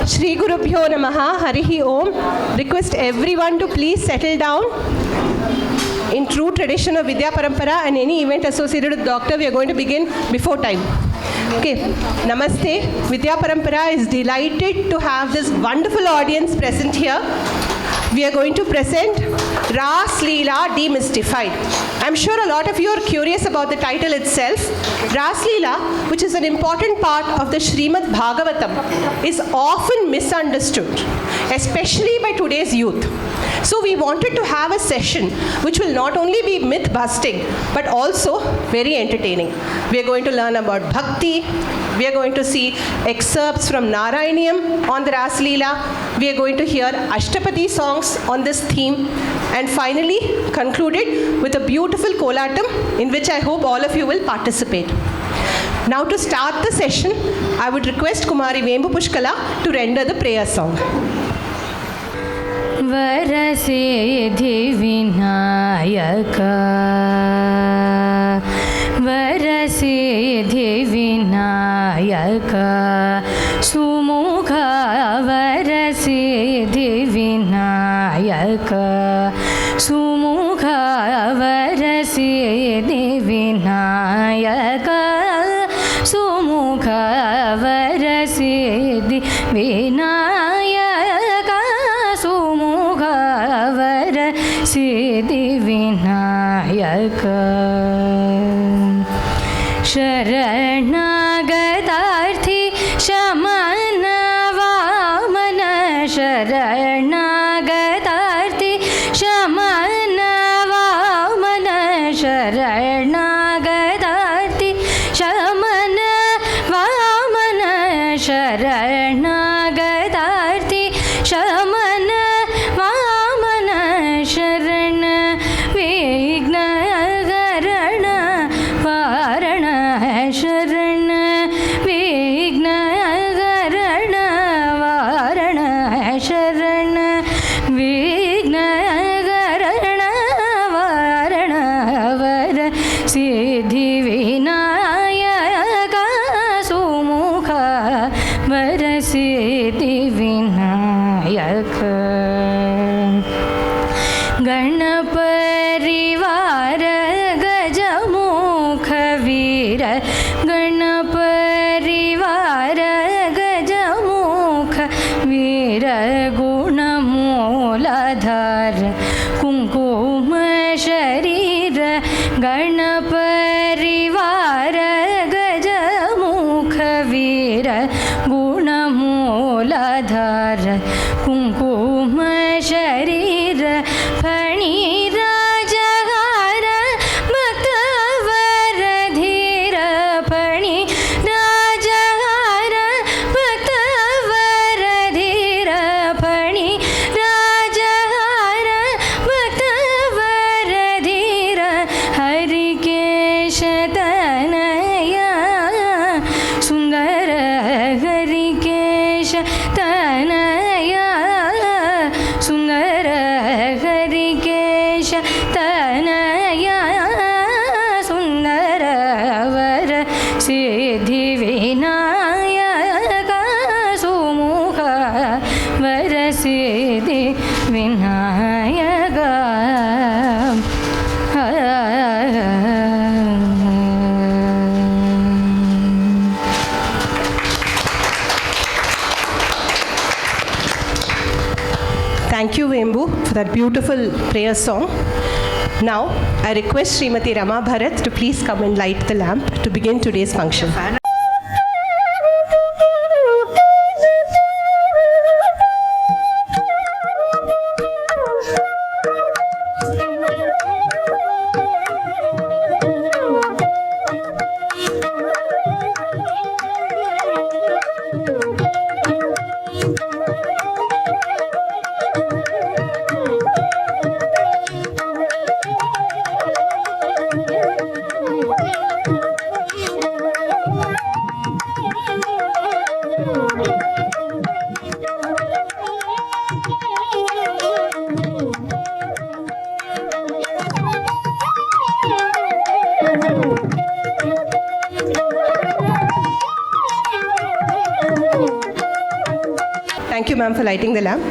Shri Gurubhyo Namaha, Harihi Om. Request everyone to please settle down. In true tradition of Vidya Parampara and any event associated with Doctor, we are going to begin before time. Okay, Namaste. Vidya Parampara is delighted to have this wonderful audience present here. We are going to present Rasleela Demystified. I'm sure a lot of you are curious about the title itself. Rasleela, which is an important part of the Srimad Bhagavatam, is often misunderstood, especially by today's youth. So we wanted to have a session which will not only be myth busting, but also very entertaining. We are going to learn about Bhakti. We are going to see excerpts from Narayaneeyam on the Rasleela. We are going to hear Ashtapadi songs on this theme. And finally, concluded with a beautiful kolatam in which I hope all of you will participate. Now to start the session, I would request Kumari Vembu Pushkala to render the prayer song. Varasiddhi Vinayaka, Varasiddhi Vinayaka, Sumukha Varasiddhi Vinayaka, Sumukha Varasiddhi Vinayaka, Sumukha Varasiddhi Vinayaka, Sumukha Varasiddhi Vinayaka. Sharanagatarthi Shamana Vamana, Sharanagatarthi Shamana Vamana, Sharanagatarthi Shamana Vamana, Sharanagatarthi Shamana Vamana, Sharana Vigna Garana Varana, Sharana Vigna Garana Varana, Sharana Vigna Garana Varana, Vara Siddhi Vinayaka, Sumukha Vara Siddhi Vinayaka. Ganaparivara Gajamukha Veera, Ganaparivara Gajamukha Veera, Gunamuladhara Kunkuma Sharira, Ganaparivara Gajamukha Veera, Gunamuladhara Kunkuma Sharira, Phani Rajahara Bhaktavaradhira, Phani Rajahara Bhaktavaradhira, Phani Rajahara Bhaktavaradhira, Harikesha Tanaya Sundara, Harikesha Tanaya Sundara, Harikesha Tanaya Sundara, Vara Siddhi Vinayaka, Sumukha Vara Siddhi Vinayaka. Thank you, Vembu, for that beautiful prayer song. Now, I request Srimati Rama Bharat to please come and light the lamp to begin today's function. Thank you, ma'am, for lighting the lamp.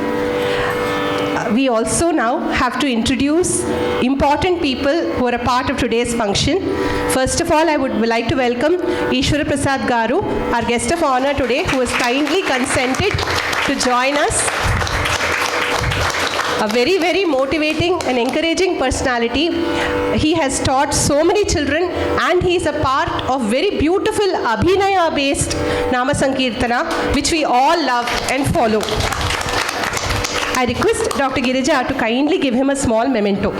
We also now have to introduce important people who are a part of today's function. First of all, I would like to welcome Ishwara Prasad Garu, our guest of honor today, who has kindly consented to join us. A very, very motivating and encouraging personality. He has taught so many children, and he is a part of very beautiful Abhinaya-based Nama Sankirtana, which we all love and follow. I request Dr. Girija to kindly give him a small memento.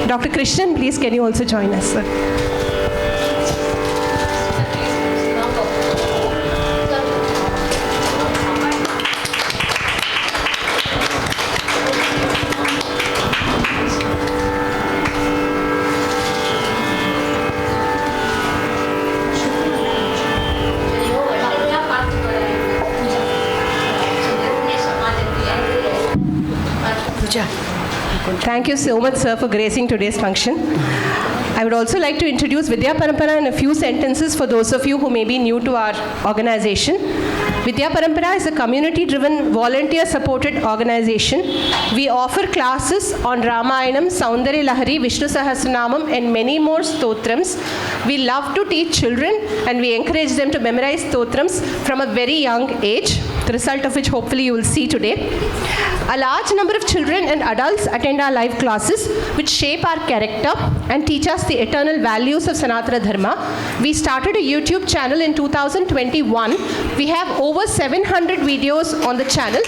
Dr. Krishnan, please, can you also join us, sir? Thank you so much, sir, for gracing today's function. I would also like to introduce Vidya Parampara in a few sentences for those of you who may be new to our organization. Vidya Parampara is a community-driven, volunteer-supported organization. We offer classes on Ramayanam, Saundarya Lahari, Vishnu Sahasranamam, and many more stotrams. We love to teach children, and we encourage them to memorize stotrams from a very young age, the result of which hopefully you will see today. A large number of children and adults attend our live classes, which shape our character and teach us the eternal values of Sanatana Dharma. We started a YouTube channel in 2021. We have over 700 videos on the channel,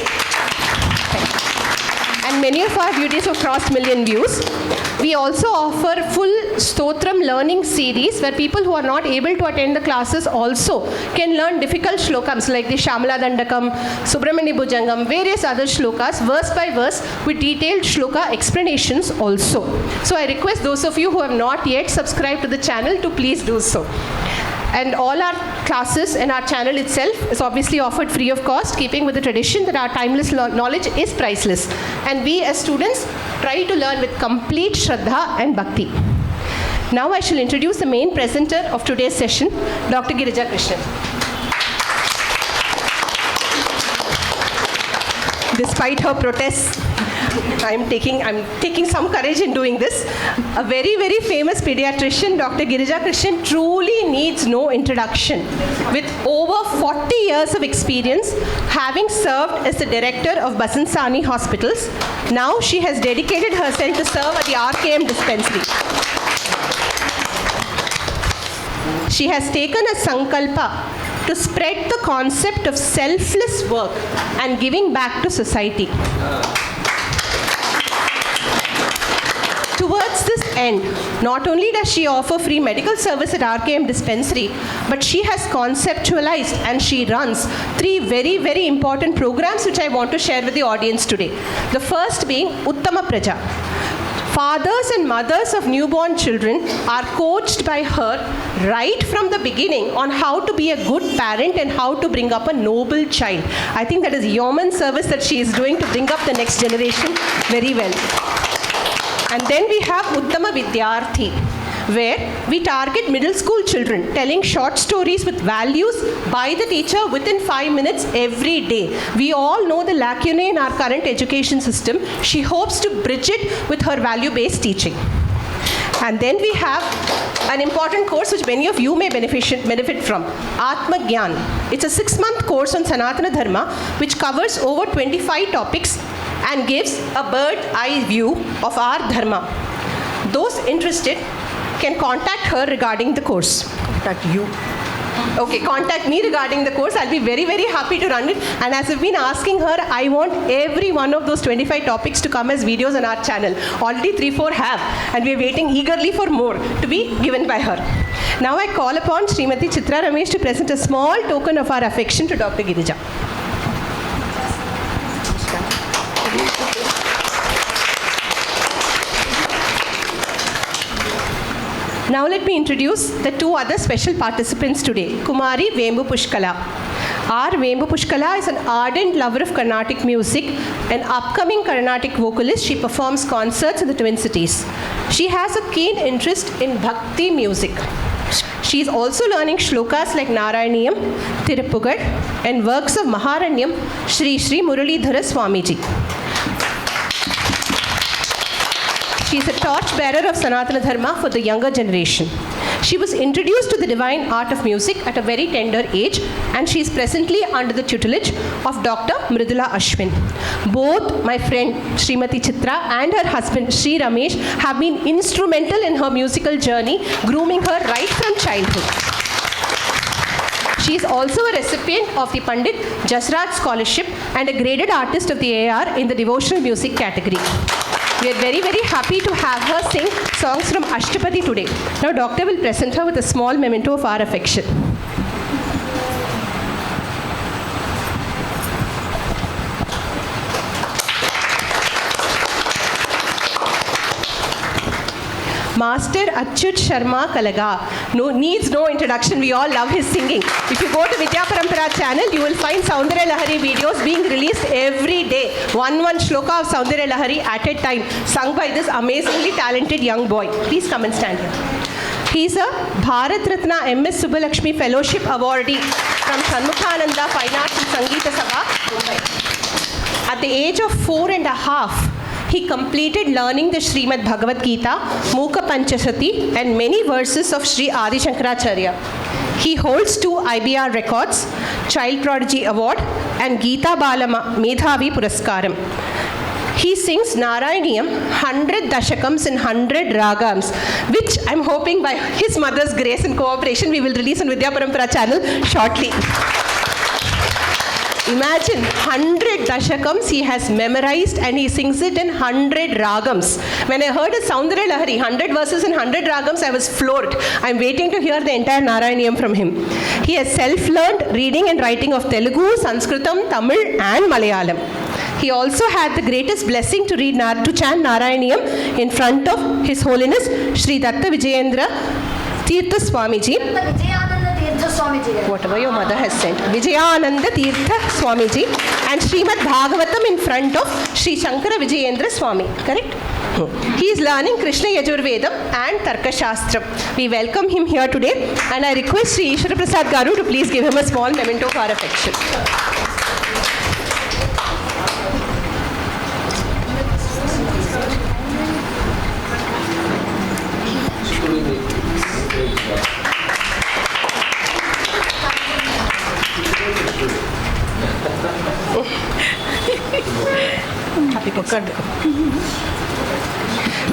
and many of our videos have crossed million views. We also offer full Stotram learning series where people who are not able to attend the classes also can learn difficult shlokams like the Shamala Dandakam, Subramani Bhujangam, various other shlokas, verse by verse, with detailed shloka explanations also. So I request those of you who have not yet subscribed to the channel to please do so. And all our classes and our channel itself is obviously offered free of cost, keeping with the tradition that our timeless knowledge is priceless. And we as students try to learn with complete Shraddha and Bhakti. Now I shall introduce the main presenter of today's session, Dr. Girija Krishnan. Despite her protests, I'm taking some courage in doing this. A very, very famous pediatrician, Dr. Girija Krishnan, truly needs no introduction. With over 40 years of experience, having served as the director of Basansani Hospitals, now she has dedicated herself to serve at the RKM dispensary. She has taken a sankalpa to spread the concept of selfless work and giving back to society. Towards this end, not only does she offer free medical service at RKM dispensary, but she has conceptualized and she runs 3 very, very important programs which I want to share with the audience today. The first being Uttama Praja. Fathers and mothers of newborn children are coached by her right from the beginning on how to be a good parent and how to bring up a noble child. I think that is yeoman service that she is doing to bring up the next generation very well. And then we have Uttama Vidyarthi, where we target middle school children, telling short stories with values by the teacher within 5 minutes every day. We all know the lacunae in our current education system. She hopes to bridge it with her value-based teaching. And then we have an important course which many of you may benefit from, Atma Gyan. It's a 6-month course on Sanatana Dharma which covers over 25 topics and gives a bird's eye view of our Dharma. Those interested can contact her regarding the course. Contact you. Okay, contact me regarding the course. I'll be very, very happy to run it. And as I've been asking her, I want every one of those 25 topics to come as videos on our channel. Already 3-4 have, and we're waiting eagerly for more to be given by her. Now I call upon Srimati Chitra Ramesh to present a small token of our affection to Dr. Girija. Now let me introduce the 2 other special participants today, Kumari Vembu Pushkala. Our Vembu Pushkala is an ardent lover of Carnatic music, an upcoming Carnatic vocalist. She performs concerts in the Twin Cities. She has a keen interest in Bhakti music. She is also learning shlokas like Narayaneeyam, Tiruppugal, and works of Maharanyam, Sri Muralidhara Swamiji. She is a torch-bearer of Sanatana Dharma for the younger generation. She was introduced to the divine art of music at a very tender age, and she is presently under the tutelage of Dr. Mridula Ashwin. Both my friend Srimati Chitra and her husband Sri Ramesh have been instrumental in her musical journey, grooming her right from childhood. She is also a recipient of the Pandit Jasraj Scholarship and a graded artist of the AR in the devotional music category. We are very, very happy to have her sing songs from Ashtapadi today. Now, Doctor will present her with a small memento of our affection. Master Achyuth Sarma Kalaga. Needs no introduction. We all love his singing. If you go to Vidya Parampara channel, you will find Saundarya Lahari videos being released every day. One shloka of Saundarya Lahari at a time, sung by this amazingly talented young boy. Please come and stand here. He is a Bharat Ratna MS Subbalakshmi Fellowship awardee from Shanmukhananda Fine Arts and Sangeeta Sabha, Mumbai. At the age of 4.5, he completed learning the Srimad Bhagavatam, Mukha Panchasati, and many verses of Sri Adi Shankaracharya. He holds 2 IBR records, Child Prodigy Award and Geeta Bala Medhavi Puraskaram. He sings Narayaneeyam 100 dashakams in 100 ragams, which I'm hoping by his mother's grace and cooperation we will release on Vidya Parampara channel shortly. Imagine 100 dashakams he has memorized and he sings it in 100 ragams. When I heard a Saundarya Lahari, 100 verses in 100 ragams, I was floored. I'm waiting to hear the entire Narayaneeyam from him. He has self-learned reading and writing of Telugu, Sanskritam, Tamil and Malayalam. He also had the greatest blessing to chant Narayaneeyam in front of His Holiness Sri Datta Vijayendra Tirtha Swamiji. Whatever your mother has sent. Vijayananda Tirtha Swamiji and Srimad Bhagavatam in front of Sri Shankara Vijayendra Swami. Correct? He is learning Krishna Yajurvedam and Tarka Shastram. We welcome him here today and I request Sri Ishwara Prasad Garu to please give him a small memento of our affection.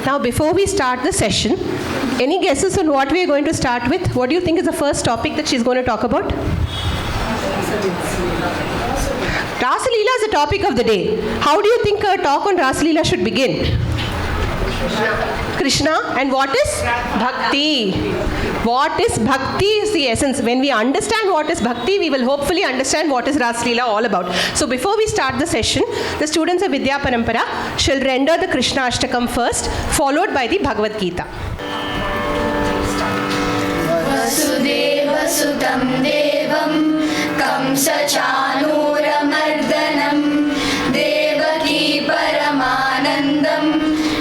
Now, before we start the session, any guesses on what we are going to start with? What do you think is the first topic that she's going to talk about? Rasleela is the topic of the day. How do you think a talk on Rasleela should begin? Krishna. And what is? Bhakti. What is Bhakti is the essence. When we understand what is Bhakti, we will hopefully understand what is Rasleela all about. So before we start the session, the students of Vidya Parampara shall render the Krishna Ashtakam first, followed by the Bhagavad Gita. Vasudeva Sutam Devam Kamsa Chanuramardhanam Devaki Paramanandam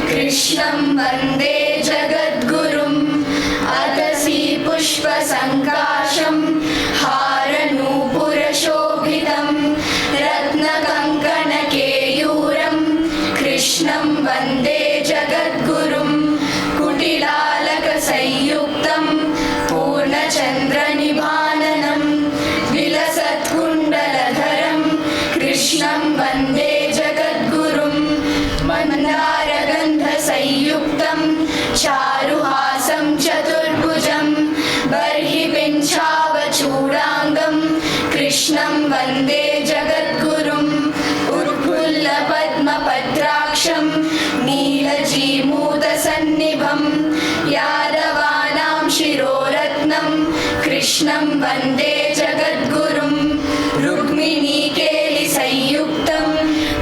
Krishnam Vande Jagadgurum Atasi Pushpa Sankasham Haranupura Shobhitam Ratna Kankana Keyuram Krishnam Vande Jagadgurum Kutilalaka Sayuktam Purna Chandra Nibhananam Vilasat Kundaladharam Krishnam Vande Jagadgurum Mandara Gandha Sayuktam Charuhasam Chaturbhujam Barhi Pinchava Chudangam Krishnam Vande Jagadgurum Urkulla Padma Padraksham Neelaji Muda Sannibham Yadavanam Shiroratnam Krishnam Vande Jagadgurum Rukmini Keli Sayuktam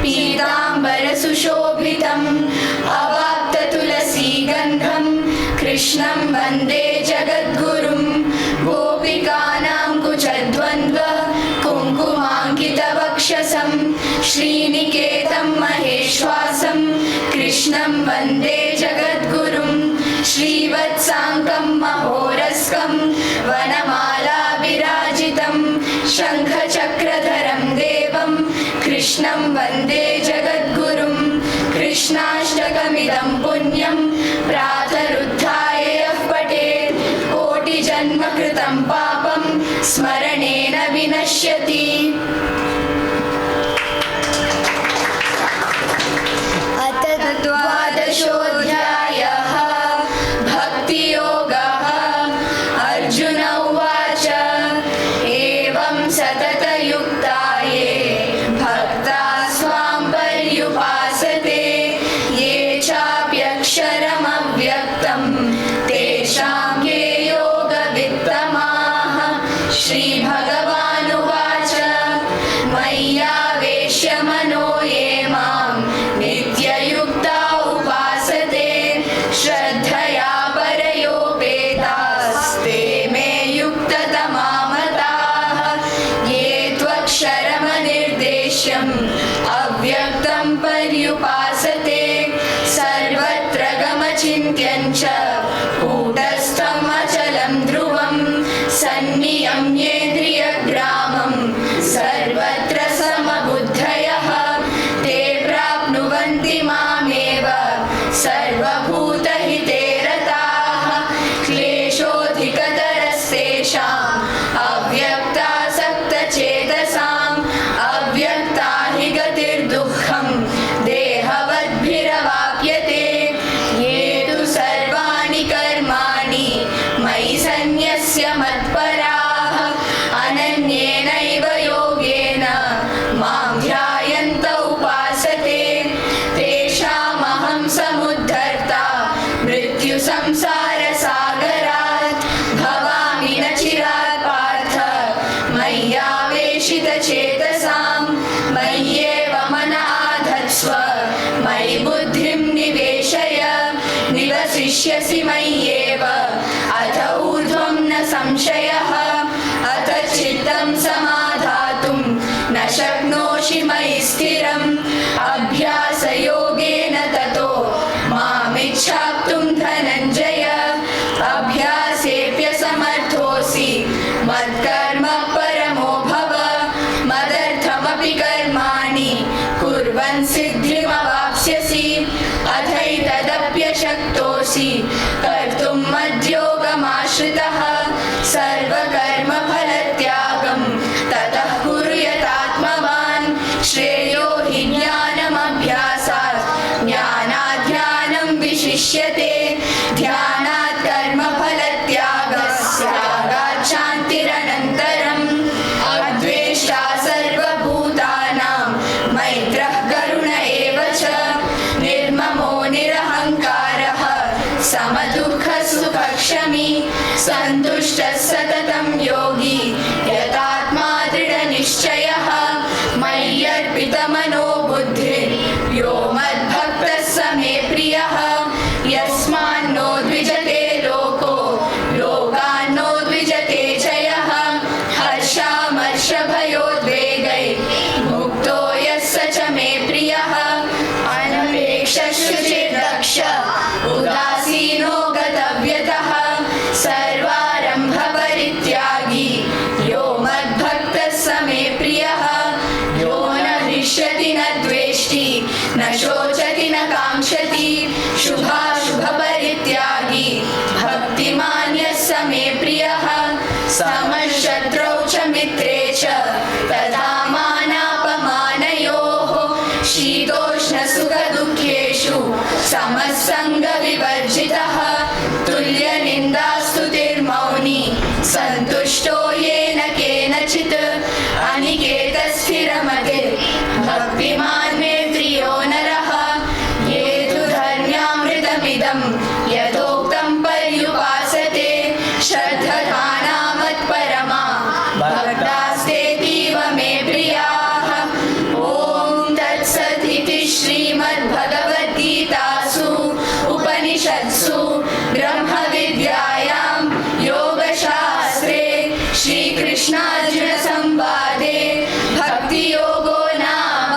Pidambara Sushobhitam Avapta Tulasi Gandham Krishnam Vande Jagadgurum Gopikanam Kuchadvandva Kumkumankita Vakshasam Sriniketam Maheshwasam Krishnam Vande Jagadgurum Srivatsankam Mahoraskam कृतं पापं स्मरणेन विनश्यति। अथ द्वादशोऽध्यायः भक्तियोगः। अर्जुन उवाच एवं सततयुक्ता ये भक्ता स्वां पर्युपासते ये चाप्यक्षरमव्यक्तं तेषां के योगवित्तमाः। श्रीभगवानुवाच मय्यावेश्य मनो ये मां नित्ययुक्ता उपासते श्रद्धया परयोपेतास्ते मे युक्ततमा मताः। ये त्वक्षरमनिर्देश्यम् अव्यक्तं पर्युपासते सर्वत्र गमचिन्त्यं च कूटस्थम् अचलं ध्रुवं सन्नियम्येन्द्रियग्रामं सर्वत्र समबुद्धयः ते प्राप्नुवन्ति मामेव सर्वभूतहिते रताः। क्लेशोऽधिकतरस्तेषाम् अव्यक्तासक्तचेतसाम् अव्यक्ता हि गतिर्दुःखं देहवद्भिरवाप्यते। ये तु सर्वाणि कर्माणि मयि सन्न्यस्य मत्पराः अनन्येनैव योगेन मां ध्यायन्त उपासते तेषामहं समुद्धर्ता मृत्युसंसारसागरात्। भवामि न चिरात् पार्थ मय्यावेशितचेतसां मय्येव मन आधत्स्व मयि बुद्धिं निवेशय निवसिष्यसि मय्येव अथ ऊर्ध्वं न संशयः। अथ चित्तं समाधातुं न शक्नोषि मयि स्थिरम् अभ्यासयोगेन ततो मामिच्छाप्तुं धनञ्जय। अभ्यासेऽप्यसमर्थोऽसि मत्कर्म परमो भव मदर्थमपि कर्माणि कुर्वन् सिद्धिमवाप्स्यसि। अथैतदप्यशक्तोऽसि कर्तुं मद्योगमाश्रितः सर्वकर्मफलत्यागं ततः कुरु यतात्मवान्। श्रेयो हि ज्ञानमभ्यासात् ज्ञानाध्यानं विशिष्यते ध्यानात् कर्मफलत्यागस्यागात् शान्तिरनन्तरम्। अद्वेष्टा सर्वभूतानां मैत्रः करुण एव च निर्ममो निरहङ्कारः समदुःखसुखक्षमी सन्तुष्टः सततं योगी यतात्मा दृढनिश्चयः। मय्यर्पितमनो बुद्धिर् यो मद्भक्तः स मे प्रियः। यस्मान्नो द्विजते लोको लोकान्नो द्विजते च यः। हर्षामर्षभयोद्वेगै मुक्तो यः स च मे प्रियः। अनपेक्षशुचिर्दक्ष उदासीनो गतव्यतः सर्वारम्भपरित्यागी यो मद्भक्तः स मे प्रियः। यो न हृष्यति न द्वेष्टि न शोचति न काङ्क्षति शुभाशुभपरित्यागी भक्तिमान् यः स मे प्रियः। समशत्रौ च मित्रे च तथा मानापमानयोः शीतोष्णसुखदुःखेषु समस्सङ्गविवर्जितः। तुल्यनिन्दास्तुतिर्मौनी सन्तुष्टो येन केनचित् अनिकेतस्थिरमतिर् भक्तिमान् मे प्रियो नरः। ये तु धर्म्यामृतमिदं यथोक्तं पर्युपासते श्रद्धधाना मत्परमा भक्तास्तेतीव मे प्रियाः। ॐ तत्सदिति श्रीमद्भगवद्गीतासु उपनिषत्सु ब्रह्मविद्यायां योगशास्त्रे श्रीकृष्णार्जुनसंवादे भक्तियोगो नाम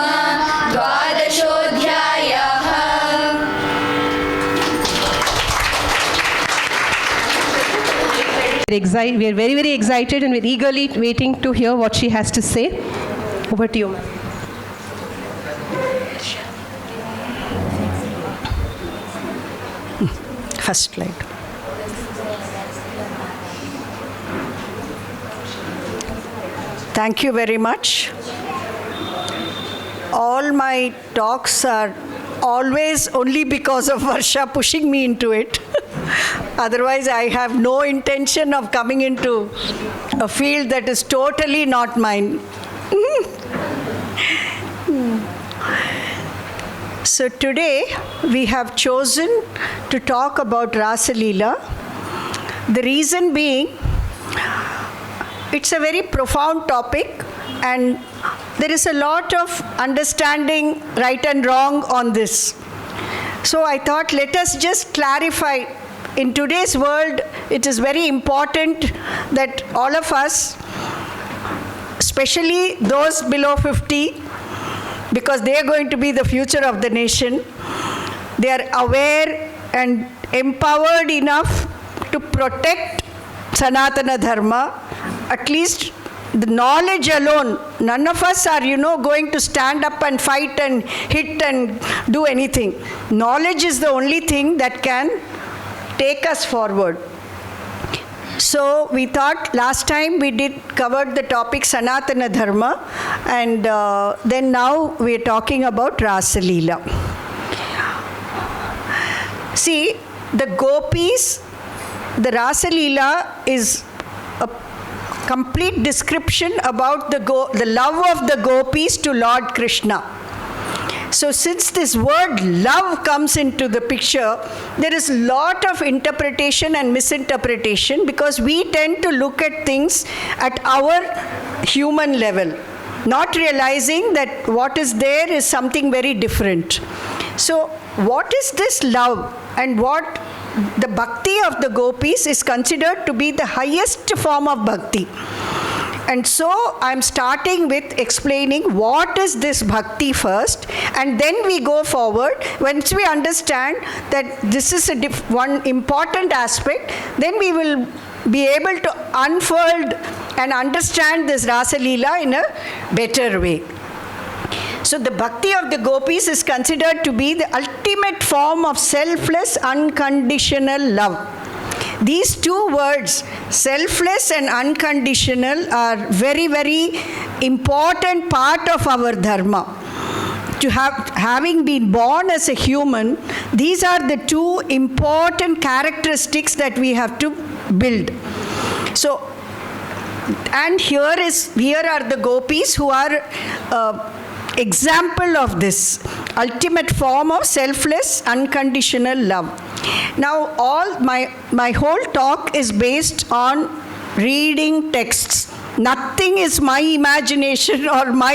द्वादशोऽध्यायः। We are very, very excited and we're eagerly waiting to hear what she has to say. Over to you, ma'am. First slide. Thank you very much. All my talks are always only because of Varsha pushing me into it. Otherwise, I have no intention of coming into a field that is totally not mine. So today, we have chosen to talk about Rasleela. The reason being, it's a very profound topic, and there is a lot of understanding right and wrong on this. So I thought, let us just clarify. In today's world, it is very important that all of us, especially those below 50, because they are going to be the future of the nation, they are aware and empowered enough to protect Sanatana Dharma. At least the knowledge alone, none of us are, going to stand up and fight and hit and do anything. Knowledge is the only thing that can take us forward. So we thought last time we did cover the topic Sanatana Dharma, and then now we are talking about Rasleela. See, the Gopis, the Rasleela is a complete description about the love of the Gopis to Lord Krishna. So since this word love comes into the picture, there is a lot of interpretation and misinterpretation, because we tend to look at things at our human level, not realizing that what is there is something very different. So what is this love, and what the Bhakti of the Gopis is considered to be the highest form of Bhakti. And so I'm starting with explaining what is this Bhakti first, and then we go forward. Once we understand that this is one important aspect, then we will be able to unfold and understand this Rasleela in a better way. So the Bhakti of the Gopis is considered to be the ultimate form of selfless, unconditional love. These two words, selfless and unconditional, are very, very important part of our dharma. To having been born as a human, these are the two important characteristics that we have to build. So, and here are the Gopis who are example of this ultimate form of selfless, unconditional love. Now, all my whole talk is based on reading texts. Nothing is my imagination or my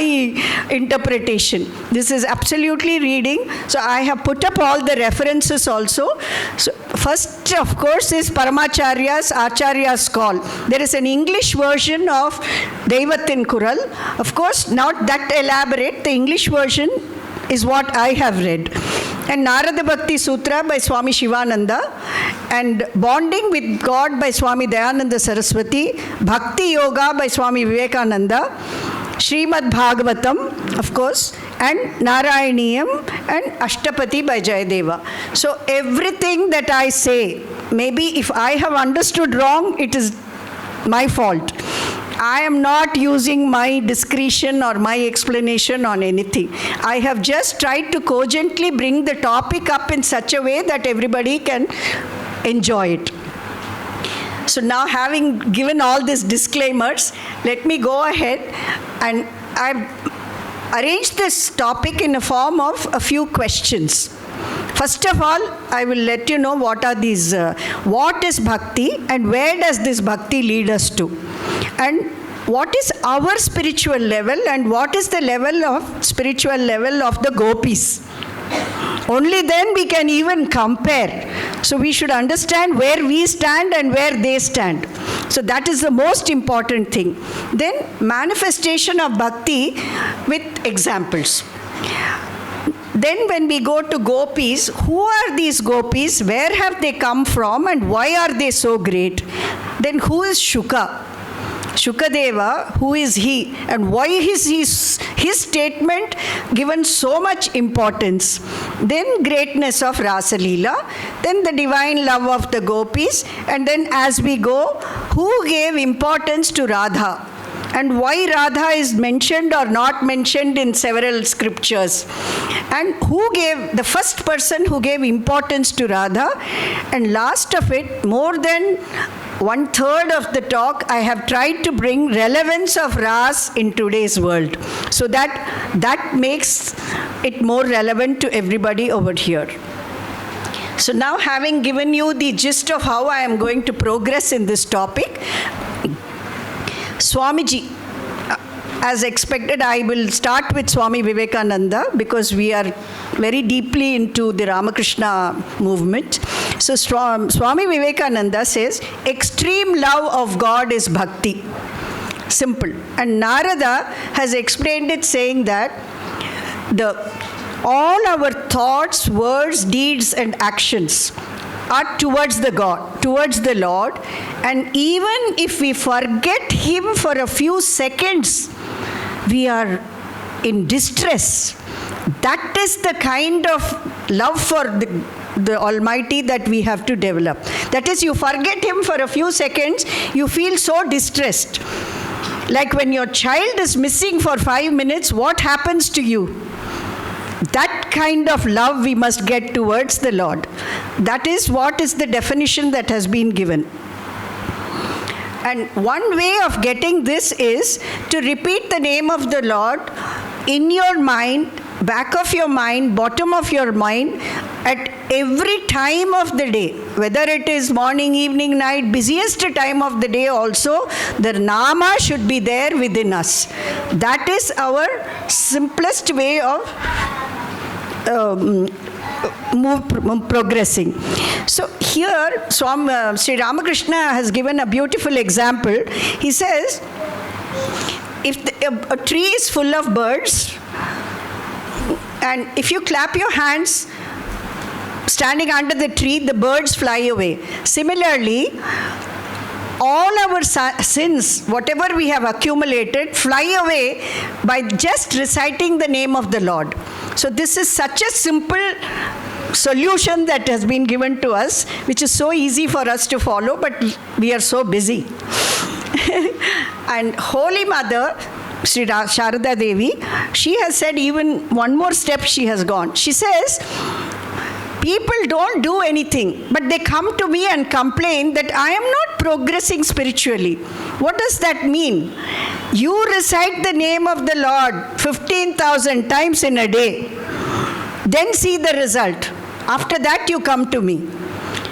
interpretation. This is absolutely reading. So I have put up all the references also. So first, of course, is Acharya's call. There is an English version of Devathin Kural. Of course, not that elaborate. The English version is what I have read. And Narada Bhakti Sutra by Swami Shivananda, and Bonding with God by Swami Dayananda Saraswati, Bhakti Yoga by Swami Vivekananda, Srimad Bhagavatam, of course, and Narayaneeyam, and Ashtapati by Jayadeva. So everything that I say, maybe if I have understood wrong, it is my fault. I am not using my discretion or my explanation on anything. I have just tried to cogently bring the topic up in such a way that everybody can enjoy it. So now, having given all these disclaimers, let me go ahead, and I've arranged this topic in a form of a few questions. First of all, I will let you know what are these, what is Bhakti, and where does this Bhakti lead us to? And what is our spiritual level, and what is the spiritual level of the Gopis? Only then we can even compare. So we should understand where we stand and where they stand. So that is the most important thing. Then manifestation of Bhakti with examples. Then when we go to Gopis, who are these Gopis? Where have they come from, and why are they so great? Then who is Shuka? Shukadeva, who is he, and why is his statement given so much importance? Then greatness of Rasleela, then the divine love of the Gopis, and then as we go, who gave importance to Radha? and why Radha is mentioned or not mentioned in several scriptures, and the first person who gave importance to Radha, and last of it, more than 1/3 of the talk, I have tried to bring relevance of Ras in today's world, so that makes it more relevant to everybody over here. So now, having given you the gist of how I am going to progress in this topic, Swamiji, as expected, I will start with Swami Vivekananda because we are very deeply into the Ramakrishna movement. So Swami Vivekananda says, extreme love of God is bhakti. Simple. And Narada has explained it saying that all our thoughts, words, deeds and actions are towards the God, towards the Lord, and even if we forget Him for a few seconds, we are in distress. That is the kind of love for the Almighty that we have to develop. That is, you forget Him for a few seconds, you feel so distressed. Like when your child is missing for 5 minutes, what happens to you? That kind of love we must get towards the Lord. That is what is the definition that has been given. And one way of getting this is to repeat the name of the Lord in your mind, back of your mind, bottom of your mind, at every time of the day. Whether it is morning, evening, night, busiest time of the day also, the Nama should be there within us. That is our simplest way of progressing. So here Sri Ramakrishna has given a beautiful example. He says, if a tree is full of birds, and if you clap your hands standing under the tree, the birds fly away. Similarly, all our sins, whatever we have accumulated, fly away by just reciting the name of the Lord. So this is such a simple solution that has been given to us, which is so easy for us to follow, but we are so busy. And Holy Mother, Sri Sharada Devi, she has said even one more step she has gone. She says, people don't do anything, but they come to me and complain that I am not progressing spiritually. What does that mean? You recite the name of the Lord 15,000 times in a day, then see the result. After that, you come to me.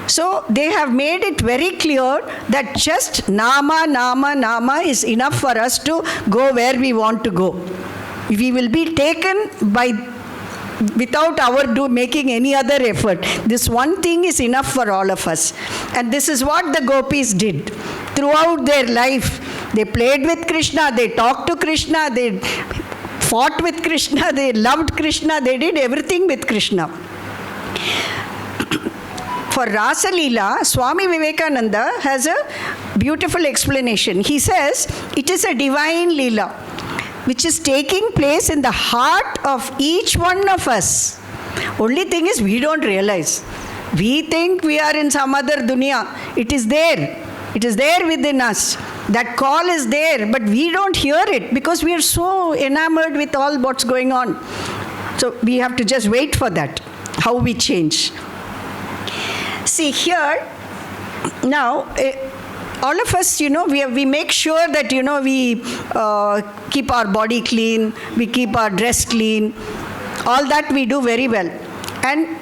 So they have made it very clear that just Nama, Nama, Nama is enough for us to go where we want to go. We will be taken without our making any other effort. This one thing is enough for all of us. And this is what the Gopis did throughout their life. They played with Krishna, they talked to Krishna, they fought with Krishna, they loved Krishna, they did everything with Krishna. For Rasleela, Swami Vivekananda has a beautiful explanation. He says, it is a divine Leela which is taking place in the heart of each one of us. Only thing is, we don't realize. We think we are in some other dunya. It is there. It is there within us. That call is there, but we don't hear it because we are so enamored with all what's going on. So we have to just wait for that, how we change. See here, now, all of us, we make sure that, we keep our body clean, we keep our dress clean. All that we do very well. And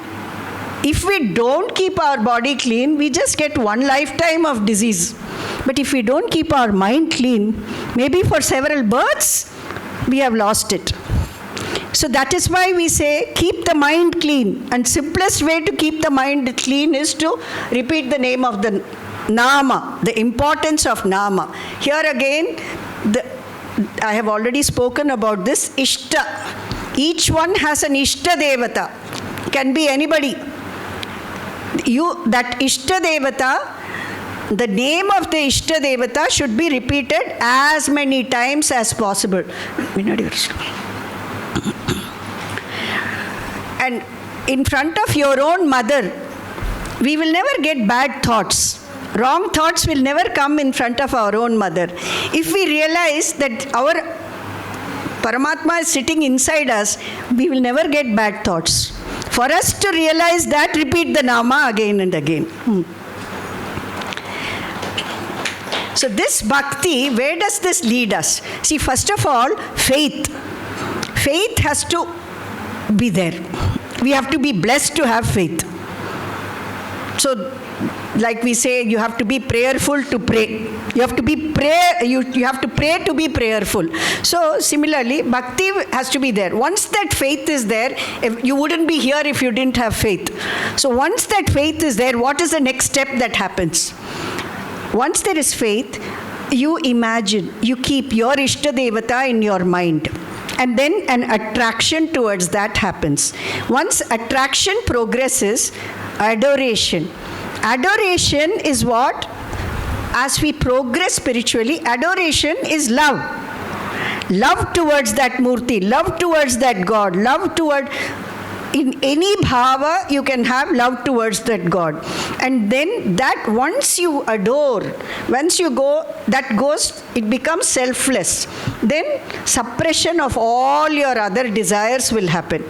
if we don't keep our body clean, we just get one lifetime of disease. But if we don't keep our mind clean, maybe for several births, we have lost it. So that is why we say, keep the mind clean. And simplest way to keep the mind clean is to repeat the name of the Nama, the importance of Nama. Here again, I have already spoken about this, Ishta. Each one has an Ishta Devata. Can be anybody. That Ishta Devata, the name of the Ishta Devata should be repeated as many times as possible. And in front of your own mother, we will never get bad thoughts. Wrong thoughts will never come in front of our own mother. If we realize that our Paramatma is sitting inside us, we will never get bad thoughts. For us to realize that, repeat the Nama again and again. So this bhakti, where does this lead us? See, first of all, faith. Faith has to be there. We have to be blessed to have faith. So, like we say, you have to be prayerful to pray. You have to be you have to pray to be prayerful. So similarly, bhakti has to be there. Once that faith is there, you wouldn't be here if you didn't have faith. So once that faith is there, what is the next step that happens? Once there is faith, you imagine, you keep your Ishta Devata in your mind. And then an attraction towards that happens. Once attraction progresses, adoration. Adoration is what? As we progress spiritually, adoration is love. Love towards that Murti, love towards that God, love toward, in any bhava you can have love towards that God. And then that once you adore, once you go, that goes, it becomes selfless. Then suppression of all your other desires will happen.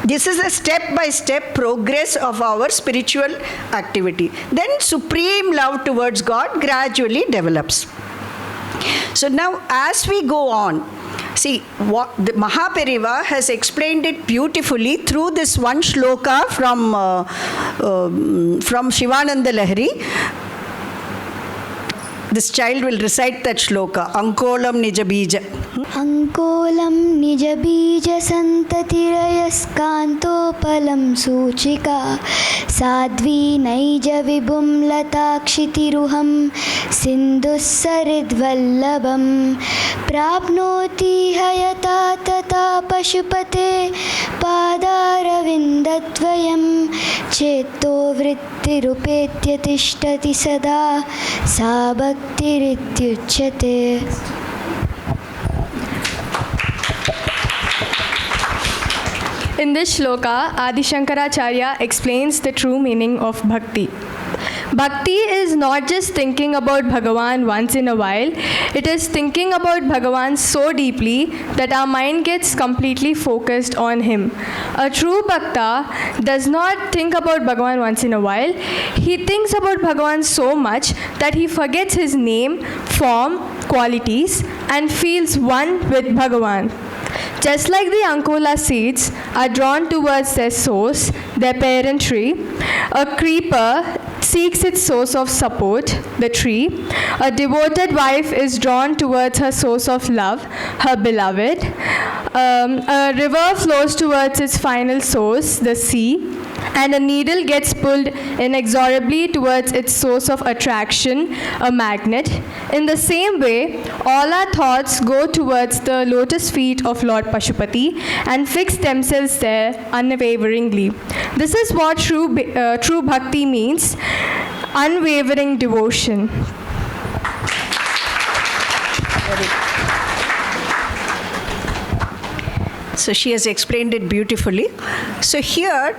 This is a step-by-step progress of our spiritual activity. Then supreme love towards God gradually develops. So now as we go on, see, what the Mahapariva has explained it beautifully through this one shloka from Shivananda Lahiri. This child will recite that shloka. Ankolam nijabija. Ankolam nijabija santatirayaskantopalam suchika sadvi naija vibhum latakshitiruham sindussaridvallabham prapnoti hayata tata pashupate padaravindatvayam cheto vrittirupetya tishtati sada sa bhaktirityuchyate. In this shloka, Adi Shankaracharya explains the true meaning of bhakti. Bhakti is not just thinking about Bhagavan once in a while, it is thinking about Bhagavan so deeply that our mind gets completely focused on him. A true Bhakta does not think about Bhagavan once in a while, he thinks about Bhagavan so much that he forgets his name, form, qualities and feels one with Bhagavan. Just like the Ankola seeds are drawn towards their source, their parent tree, a creeper seeks its source of support, the tree. A devoted wife is drawn towards her source of love, her beloved. A river flows towards its final source, the sea. And a needle gets pulled inexorably towards its source of attraction, a magnet. In the same way, all our thoughts go towards the lotus feet of Lord Pashupati and fix themselves there unwaveringly. This is what true bhakti means, unwavering devotion. So she has explained it beautifully. So here,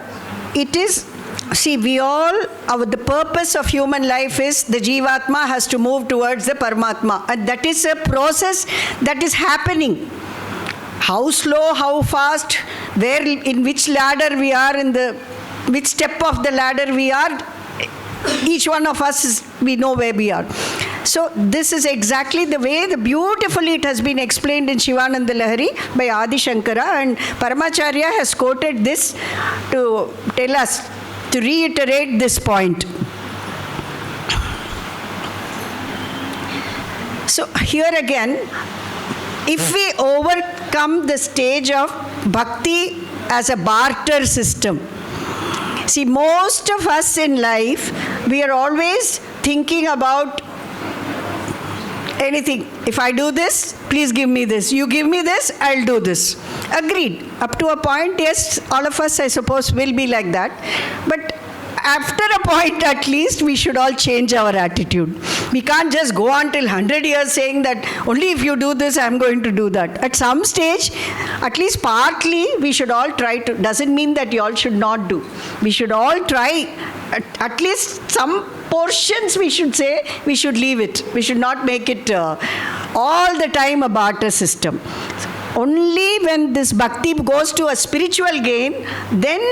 it is, see, the purpose of human life is the Jivatma has to move towards the Paramatma. And that is a process that is happening. How slow, how fast, in which ladder we are, which step of the ladder we are, each one of us, we know where we are. So this is exactly the way, beautifully it has been explained in Shivananda Lahiri by Adi Shankara, and Paramacharya has quoted this to tell us, to reiterate this point. So here again, if we overcome the stage of bhakti as a barter system, see, most of us in life, we are always thinking about anything. If I do this, please give me this. You give me this, I'll do this. Agreed. Up to a point, yes, all of us, I suppose, will be like that. But after a point, at least, we should all change our attitude. We can't just go on till 100 years saying that only if you do this, I'm going to do that. At some stage, at least partly, we should all try to. Doesn't mean that you all should not do. We should all try at least some portions we should say, we should leave it. We should not make it all the time a barter system. Only when this bhakti goes to a spiritual gain, then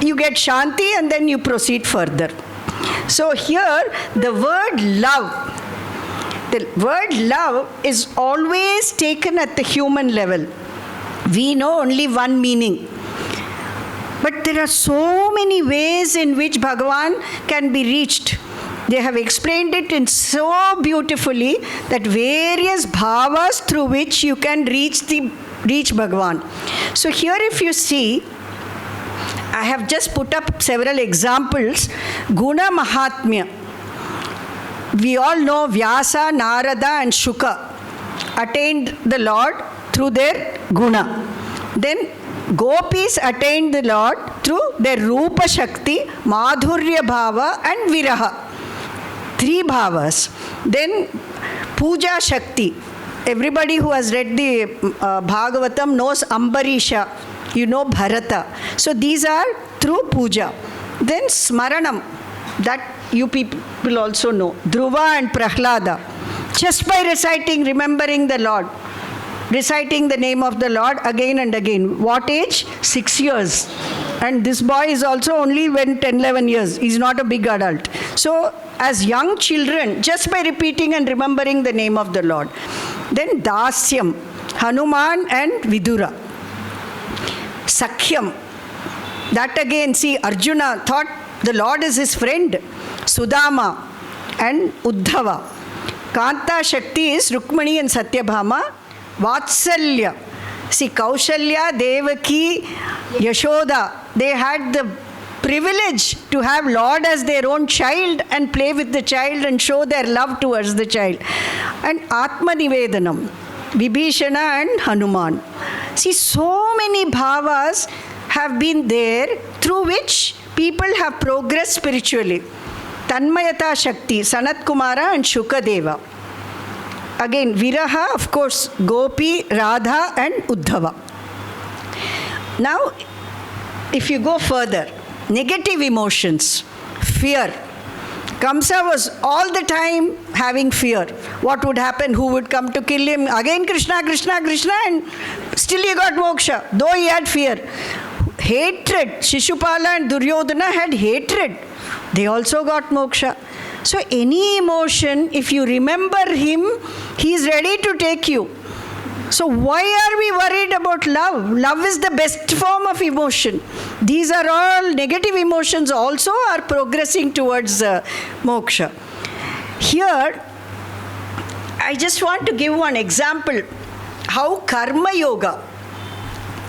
you get shanti and then you proceed further. So here, the word love is always taken at the human level. We know only one meaning. But there are so many ways in which Bhagavan can be reached. They have explained it in so beautifully that various bhavas through which you can reach Bhagavan. So here if you see, I have just put up several examples. Guna Mahatmya. We all know Vyasa, Narada and Shuka attained the Lord through their guna. Then Gopis attained the Lord through their Rupa Shakti, Madhurya Bhava and Viraha. 3 bhavas. Then Puja Shakti. Everybody who has read the Bhagavatam knows Ambarisha. You know Bharata. So these are through puja. Then Smaranam. That you people also know. Dhruva and Prahlada. Just by reciting, remembering the Lord. Reciting the name of the Lord again and again. What age? 6 years. And this boy is also only 10-11 years. He's not a big adult. So as young children, just by repeating and remembering the name of the Lord. Then Dasyam, Hanuman and Vidura. Sakhyam. That again, see, Arjuna thought the Lord is his friend. Sudama and Uddhava. Kanta Shakti is Rukmani and Satyabhama. Vatsalya. See, Kaushalya, Devaki, Yashoda, they had the privilege to have Lord as their own child and play with the child and show their love towards the child. And Atma Nivedanam, Vibhishana and Hanuman. See, so many bhavas have been there through which people have progressed spiritually. Tanmayata Shakti, Sanat Kumara and Shukadeva. Again, Viraha, of course, Gopi, Radha and Uddhava. Now, if you go further, negative emotions, fear. Kamsa was all the time having fear. What would happen? Who would come to kill him? Again Krishna, Krishna, Krishna, and still he got moksha, though he had fear. Hatred. Shishupala and Duryodhana had hatred. They also got moksha. So any emotion, if you remember him, he is ready to take you. So why are we worried about love? Love is the best form of emotion. These are all negative emotions also are progressing towards moksha. Here, I just want to give one example. How karma yoga.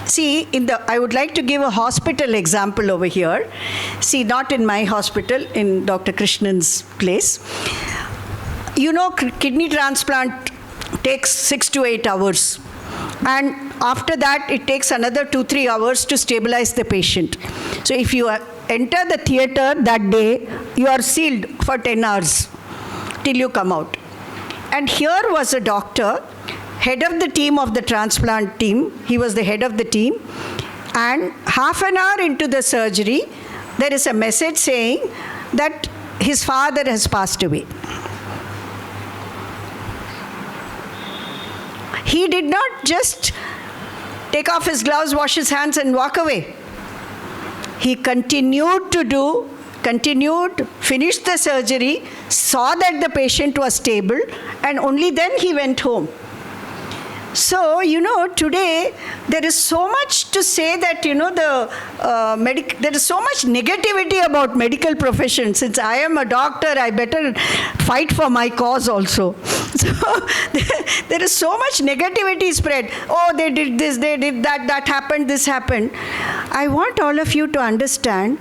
See, I would like to give a hospital example over here. See, not in my hospital, in Dr. Krishnan's place. You know, kidney transplant takes 6 to 8 hours. And after that, it takes another 2-3 hours to stabilize the patient. So if you enter the theater that day, you are sealed for 10 hours till you come out. And here was a doctor, head of the team of the transplant team. He was the head of the team. And half an hour into the surgery, there is a message saying that his father has passed away. He did not just take off his gloves, wash his hands and walk away. He continued, finished the surgery, saw that the patient was stable, and only then he went home. So, today there is so much to say that, there is so much negativity about medical profession. Since I am a doctor, I better fight for my cause also. So, there is so much negativity spread. Oh, they did this, they did that, that happened, this happened. I want all of you to understand,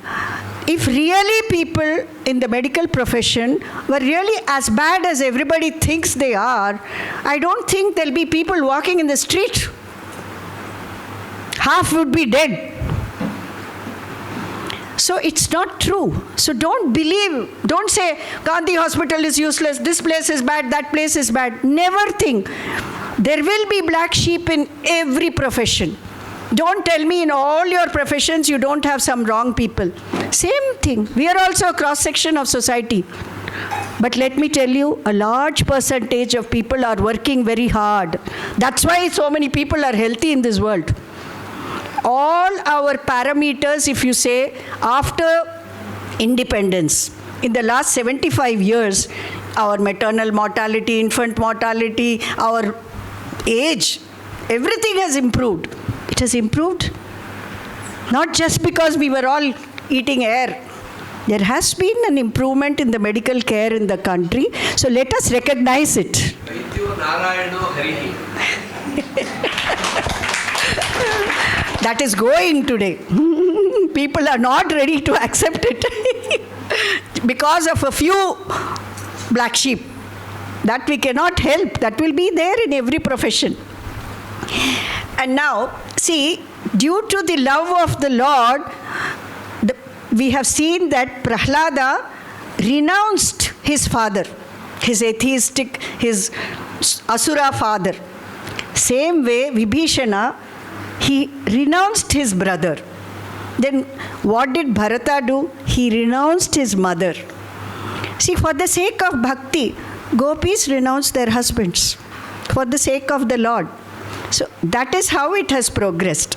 if really people in the medical profession were really as bad as everybody thinks they are, I don't think there'll be people walking in the street. Half would be dead. So it's not true. So don't say Gandhi Hospital is useless, this place is bad, that place is bad. Never think. There will be black sheep in every profession. Don't tell me in all your professions you don't have some wrong people. Same thing. We are also a cross-section of society. But let me tell you, a large percentage of people are working very hard. That's why so many people are healthy in this world. All our parameters, if you say, after independence, in the last 75 years, our maternal mortality, infant mortality, our age, everything has improved. It has improved. Not just because we were all eating air. There has been an improvement in the medical care in the country. So let us recognize it. That is going today. People are not ready to accept it because of a few black sheep. That we cannot help. That will be there in every profession. And now, see, due to the love of the Lord, we have seen that Prahlada renounced his father, his atheistic, his asura father. Same way, Vibhishana, he renounced his brother. Then what did Bharata do? He renounced his mother. See, for the sake of bhakti, Gopis renounced their husbands for the sake of the Lord. So that is how it has progressed.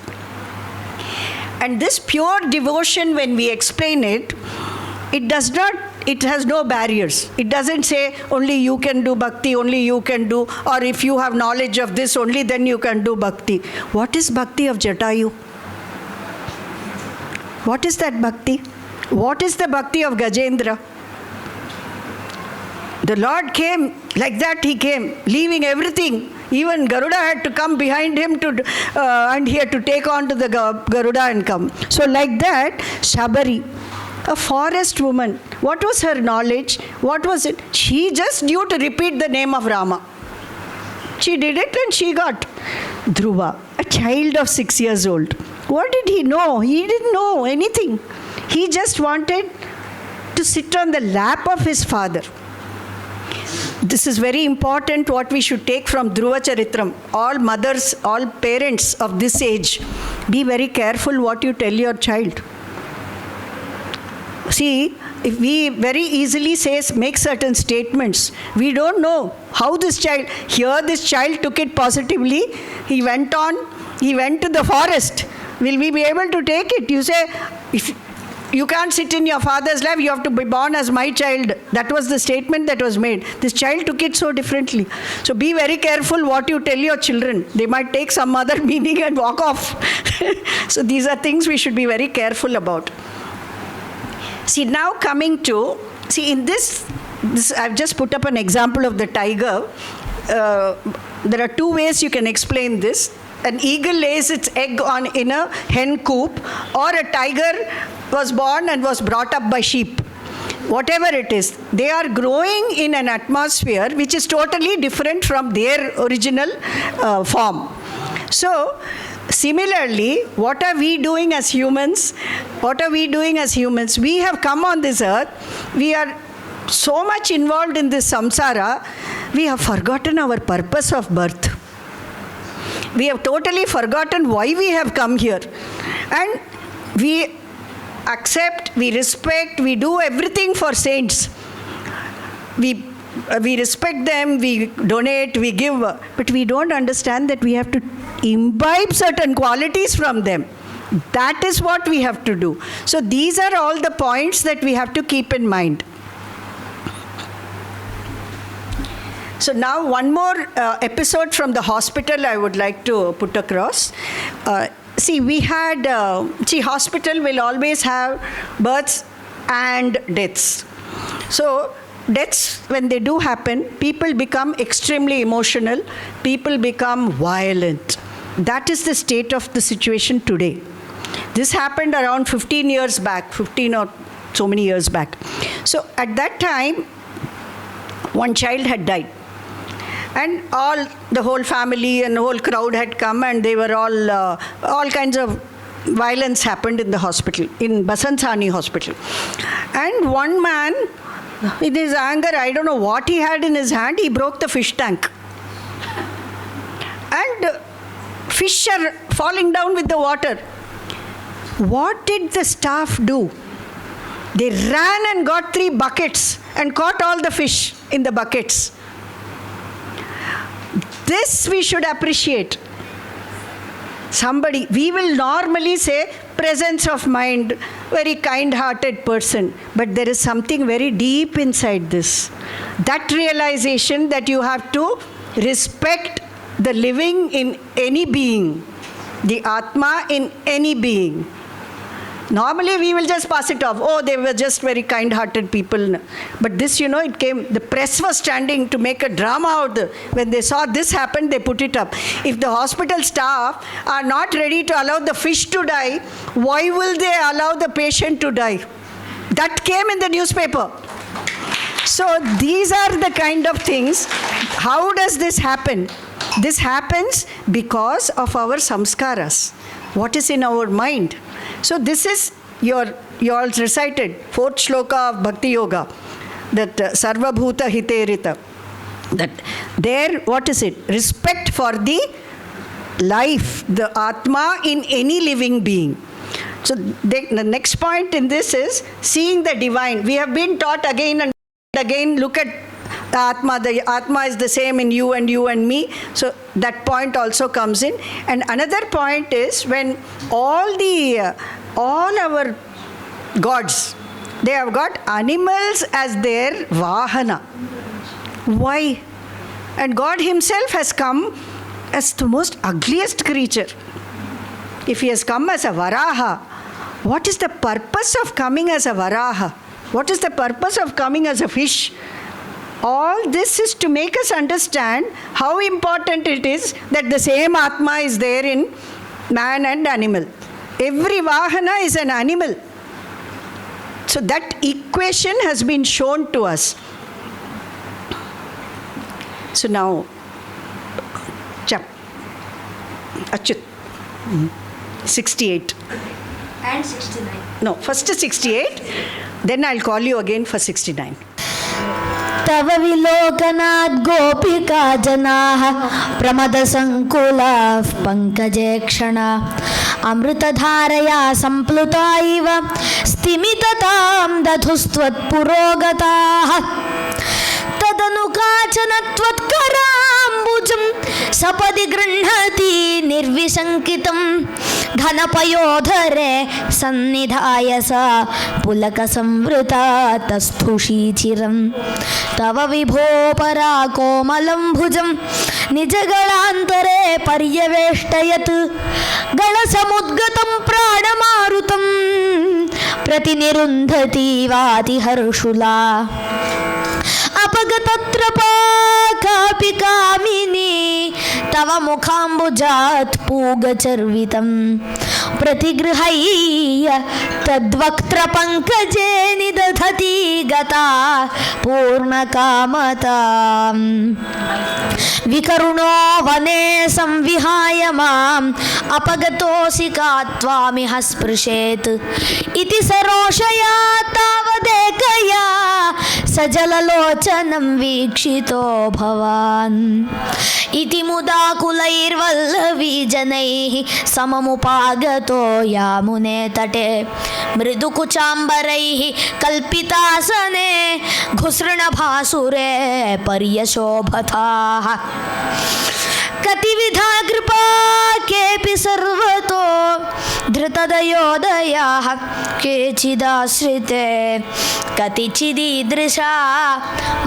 And this pure devotion, when we explain it, it has no barriers. It doesn't say only you can do bhakti, only you can do, or if you have knowledge of this, only then you can do bhakti. What is bhakti of Jatayu? What is that bhakti? What is the bhakti of Gajendra? The Lord came, like that he came, leaving everything. Even Garuda had to come behind him and he had to take on to the Garuda and come. So like that, Shabari, a forest woman, what was her knowledge? What was it? She just knew to repeat the name of Rama. She did it and she got Dhruva, a child of 6 years old. What did he know? He didn't know anything. He just wanted to sit on the lap of his father. This is very important what we should take from Dhruva Charitram. All mothers, all parents of this age, be very careful what you tell your child. See, if we very easily make certain statements, we don't know how this child took it positively. He went to the forest. Will we be able to take it? You say, if you can't sit in your father's lap, you have to be born as my child. That was the statement that was made. This child took it so differently. So be very careful what you tell your children. They might take some other meaning and walk off. So these are things we should be very careful about. See, now coming to, in this I've just put up an example of the tiger. There are two ways you can explain this. An eagle lays its egg in a hen coop, or a tiger was born and was brought up by sheep. Whatever it is, they are growing in an atmosphere which is totally different from their original form. So, similarly, what are we doing as humans? We have come on this earth. We are so much involved in this samsara, we have forgotten our purpose of birth. We have totally forgotten why we have come here. And we accept, we respect, we do everything for saints. We respect them, we donate, we give, but we don't understand that we have to imbibe certain qualities from them. That is what we have to do. So these are all the points that we have to keep in mind. So now one more episode from the hospital I would like to put across. Hospital will always have births and deaths. So deaths, when they do happen, people become extremely emotional, people become violent. That is the state of the situation today. This happened around 15 years back, 15 or so many years back. So at that time, one child had died. And the whole family and the whole crowd had come, and they were all kinds of violence happened in the hospital, in Basansani hospital. And one man, in his anger, I don't know what he had in his hand, he broke the fish tank. And fish are falling down with the water. What did the staff do? They ran and got 3 buckets and caught all the fish in the buckets. This we should appreciate. Somebody, we will normally say presence of mind, very kind-hearted person, but there is something very deep inside this. That realization that you have to respect the living in any being, the Atma in any being. Normally we will just pass it off. Oh, they were just very kind-hearted people. But this, it came, the press was standing to make a drama out. When they saw this happen, they put it up. If the hospital staff are not ready to allow the fish to die, why will they allow the patient to die? That came in the newspaper. So these are the kind of things. How does this happen? This happens because of our samskaras. What is in our mind? So this is you all recited 4th shloka of Bhakti Yoga, that Sarva Bhuta Hiterita. That there, what is it? Respect for the life, the Atma in any living being. So the next point in this is seeing the divine. We have been taught again and again, look at the Atma is the same in you and me. So that point also comes in. And another point is when all our gods, they have got animals as their vahana. Why? And God himself has come as the most ugliest creature. If he has come as a varaha, what is the purpose of coming as a varaha? What is the purpose of coming as a fish? All this is to make us understand how important it is that the same Atma is there in man and animal. Every vahana is an animal. So that equation has been shown to us. So now, Achyuth, 68. And 69. No, first 68, then I'll call you again for 69. तव विलोकनात् गोपिका जनाः प्रमदसङ्कुलाः पङ्कजेक्षणा अमृतधारया सम्प्लुता इव स्तिमिततां दधुस्त्वत्पुरोगताः तदनु काचन त्वत्कराम्बुजं सपदि गृह्णति निर्विशङ्कितं घनपयोधरे सन्निधाय सा पुलकसंवृता तस्थुषीचिरं तव विभो पराकोमलं भुजं निजगणान्तरे पर्यवेष्टयत् गणसमुद्गतं प्राणमारुतं प्रतिनिरुन्धति वातिहर्षुला अपगतत्रपा कापि कामिनी तव मुखाम्बुजात् पूगचर्वितं प्रतिगृह्य तद्वक्त्रपङ्कजे निदधति गता पूर्णकामताम् विकरुणो वने संविहाय माम् अपगतोऽसि का त्वामिह स्पृशेत् इति सरोषया तावदेकया सजललोचनं वीक्षितो भवान् इति मुदाकुलैर्वल्लवीजनैः सममुपागतो यामुने तटे मृदुकुचाम्बरैः कल्पितासने घुसृणभासुरे पर्यशोभताः कतिविधा कृपा केऽपि सर्वतो धृतदयोदयाः केचिदाश्रिते कतिचिदीदृशा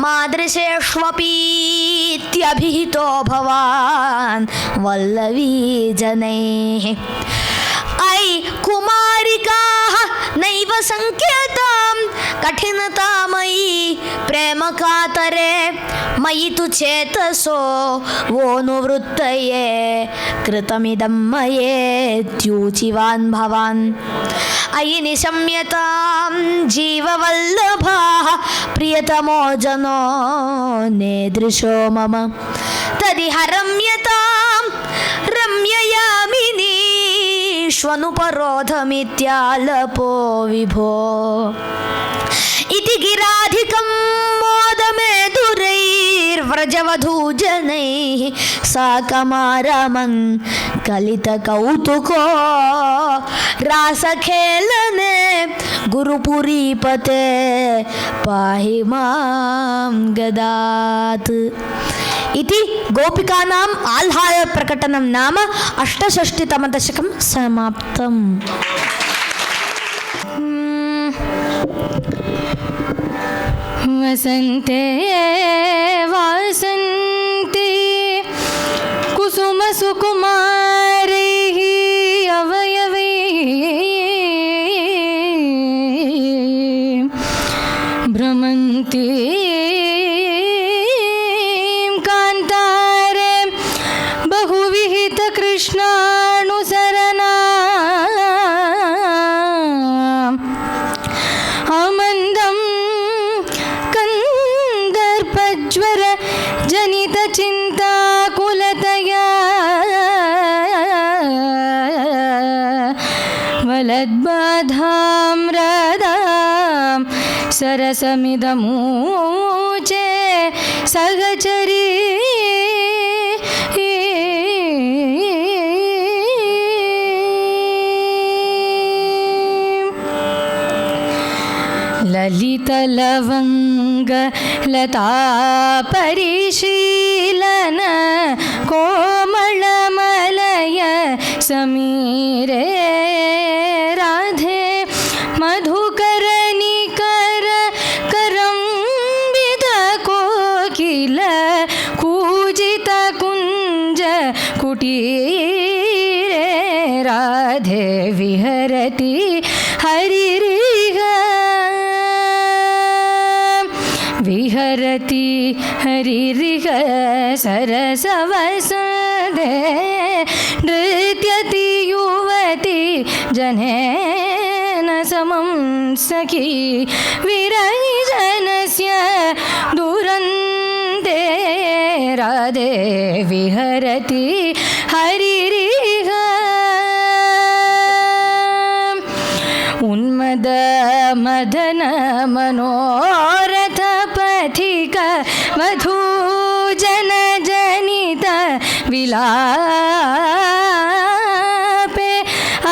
मादृशेष्वपीत्यभिहितो भवान् वल्लवीजनैः अयि कुमारिकाः नैव संख्यातां कठिनतामयी प्रेमकातरे मयि तु चेतसो वोऽनुवृत्तये कृतमिदं मयेत्यूचिवान् भवान् अयि निशम्यतां जीववल्लभाः प्रियतमो जनो नेदृशो मम तदिह रम्यतां रम्ययामिनी श्वनुपरोधमित्यालपो विभो इति गिराधिकं मोदमेधुरैर्व्रजवधूजनैः साकमारमन् कलित कौतुको रास खेलने गुरुपुरीपते पाहि मां गदात् इति गोपिकानाम् आह्लाद प्रकटनं नाम 68तम दशकं समाप्तम्। वसन्ते वासन्ति कुसुम सुकुमारैः अवयवैः भ्रमन्ति कान्तारे बहुविहित कृष्णानुसरणा आमन्दं कन्दर्पज्वर जनित चिन्ताकुलतया वलद्बाधां राधां सरसमिदमूचे सहचरी ललितलवंग लता परिशीलन कोमलमलय समीरे राधे मधुकरनिकर करं विद कोकिल कूजित कुंज कुटीरे राधे विहरति हरिरिह विहरति हरिरिह सरसवसदे नृत्यति युवति जनेन समं सखी विरञ्जनस्य दुरन्ते राधे विहरति हरिरिह उन्मद मदन मनोरथ पथिक वधू जन जनित विलापे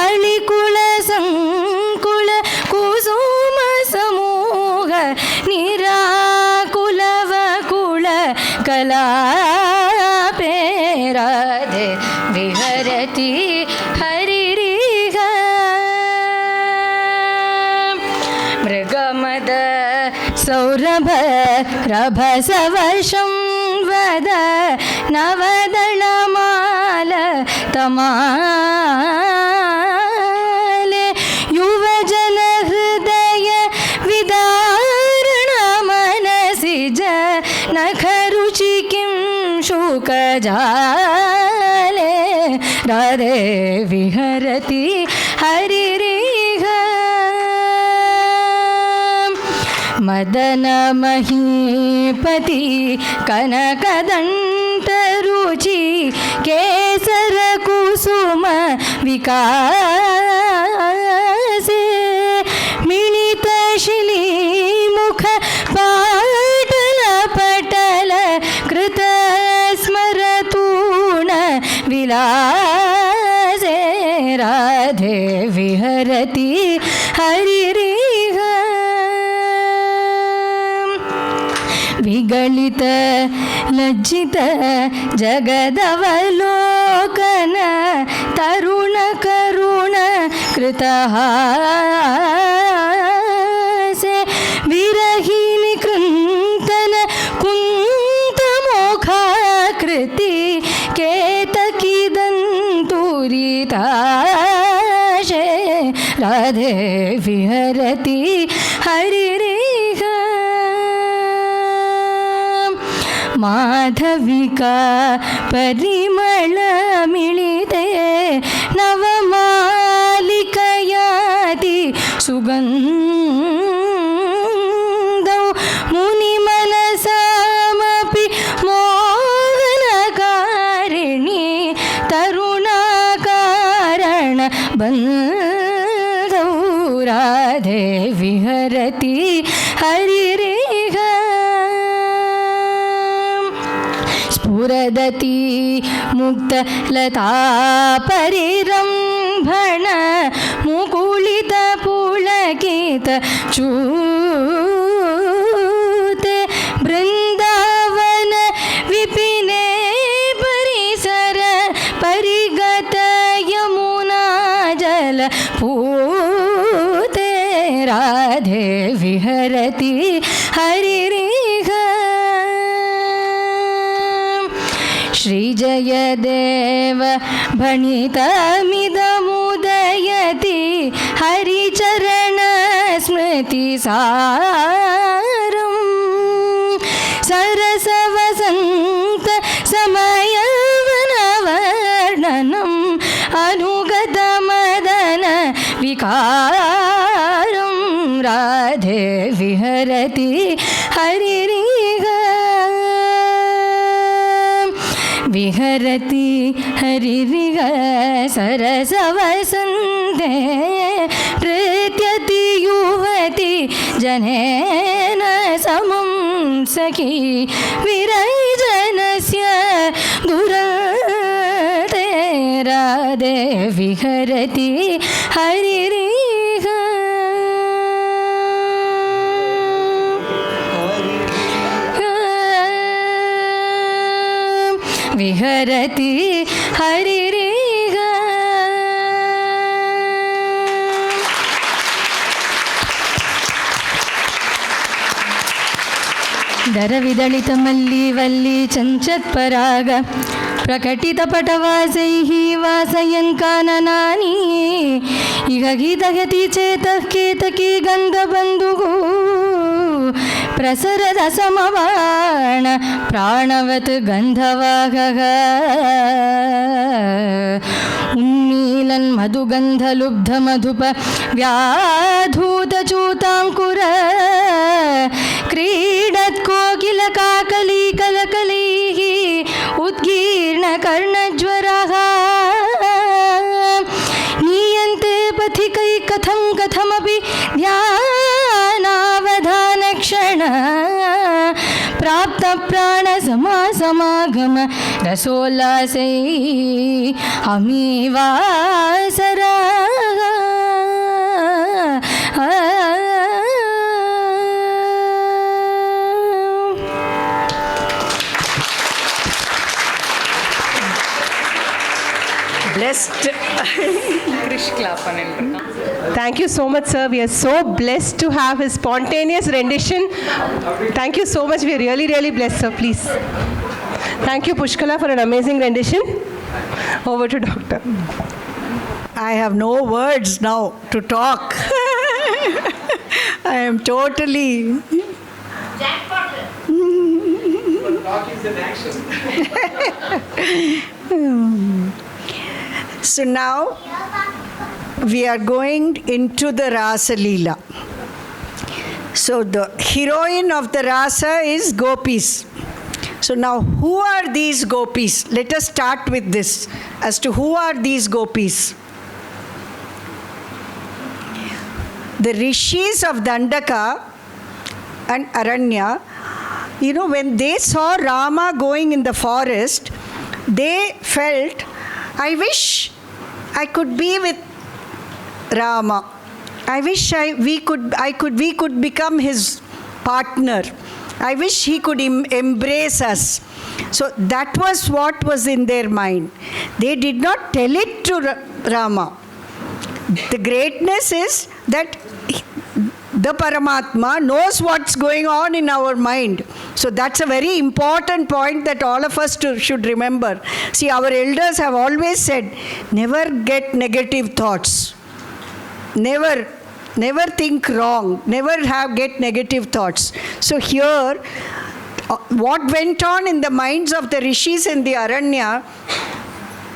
अलिकुल संकुल कुसुम समूह निराकुल वकुल कलापे राधे विहरति हरिरिह मृगमद सौरभ रभसवशं वद नवदलमाल तमाले युवजन हृदय विदारण मनसि नखरुचि किं शुकजाले राधे विहरति हरिरिह मदन महीपति कनकदंत रुचि केसर कुसुम विकासे मिलित शिली मुख पाटल पटल कृत स्मरतूण विलासे राधे विहरति हरिरिह विगलित लज्जित जगदवलोकन तरुण करुण कृतहासे विरहिनी कृन्तन कुन्त मोखाकृति केतकी दन्तुरिताशे राधे विहरति हरिरिह माधविका परिमल मिलिते नवमालिकयाति सुगन्धौ मुनिमनसामपि मोहनकारिणी तरुणाकारण बन्धौ राधे विहरति हरिरिह स्फुरदति मुक्तलता परिरम्भण मुकुलित पुलकित चूते बृन्दावन विपिने परिसर परिगत यमुना जल पूते राधे विहरति हरिरिह श्रीजयदेव भणितमिदमुदयति हरिचरण स्मृतिसारम् सरसवसन्त समयवनवर्णनम् अनुगतमदन विकारं राधे विहरति हरिरिह विहरति हरिरिह सरसवसन्ते नृत्यति युवति जनेन समं सखी विरजनस्य दुरते राधे विहरति हरिरिह विहरति हरिरिह दरविदलितमल्ली वल्ली चञ्चत्पराग प्रकटितपटवासैः वासयन् काननानि इह गीतगति चेतः केतकी गन्धबन्धुः प्रसरद समवाण प्राणवत् गन्धवाहः उन्मीलन् मधुगन्धलुब्धमधुप व्याधूतचूताङ्कुर क्रीडत्कोकिलकाकलीकलकलैः उद्गीर्णकर्णज्वरः नीयन्ते पथिकै कथं कथमपि ध्यानावधानक्षण प्राप्तप्राणसमागम रसोल्लासै अमीवासरा Blessed. Thank you so much, sir. We are so blessed to have his spontaneous rendition. Thank you so much. We are really, really blessed, sir. Please. Thank you, Pushkala, for an amazing rendition. Over to Doctor. I have no words now to talk. I am totally... Talk is an action. So now we are going into the Rasleela. So the heroine of the Rasa is Gopis. So now who are these Gopis? Let us start with this as to who are these Gopis. The rishis of Dandaka and Aranya, when they saw Rama going in the forest, they felt, I wish I could be with Rama. I wish we could become his partner. I wish he could embrace us. So that was what was in their mind. They did not tell it to Rama. The greatness is that the Paramatma knows what's going on in our mind. So that's a very important point that all of us should remember. See, our elders have always said, never get negative thoughts. Never think wrong. Never get negative thoughts. So here, what went on in the minds of the rishis in the Aranya,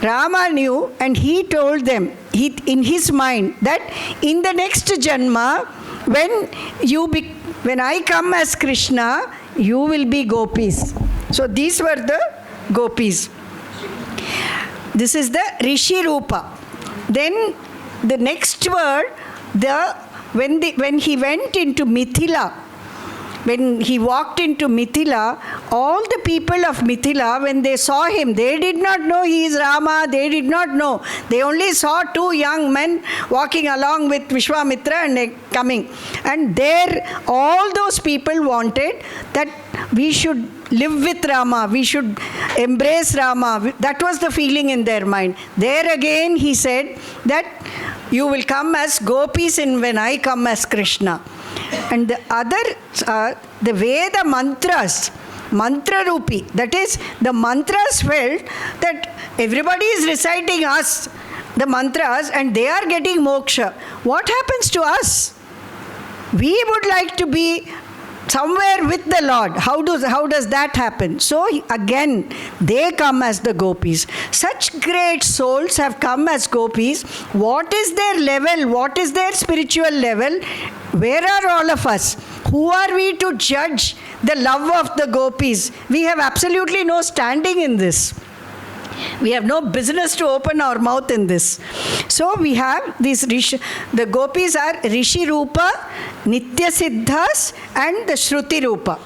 Rama knew, and he told them, in his mind, that in the next Janma, when I come as Krishna, you will be Gopis. So these were the Gopis. This is the Rishi Rupa. Then the next word, when he went into Mithila, when he walked into Mithila, all the people of Mithila, when they saw him, they did not know he is Rama, they did not know. They only saw two young men walking along with Vishwamitra and coming. And there, all those people wanted that we should live with Rama, we should embrace Rama. That was the feeling in their mind. There again, he said that you will come as Gopis when I come as Krishna. And the other, the Veda mantras, mantra rupi, that is, the mantras felt that everybody is reciting us, the mantras, and they are getting moksha. What happens to us? We would like to be somewhere with the Lord. How does that happen? So again, they come as the Gopis. Such great souls have come as Gopis. What is their level? What is their spiritual level? Where are all of us? Who are we to judge the love of the Gopis? We have absolutely no standing in this. We have no business to open our mouth in this. So we have these the Gopis are Rishi Rupa, Nitya Siddhas and the Shruti Rupa.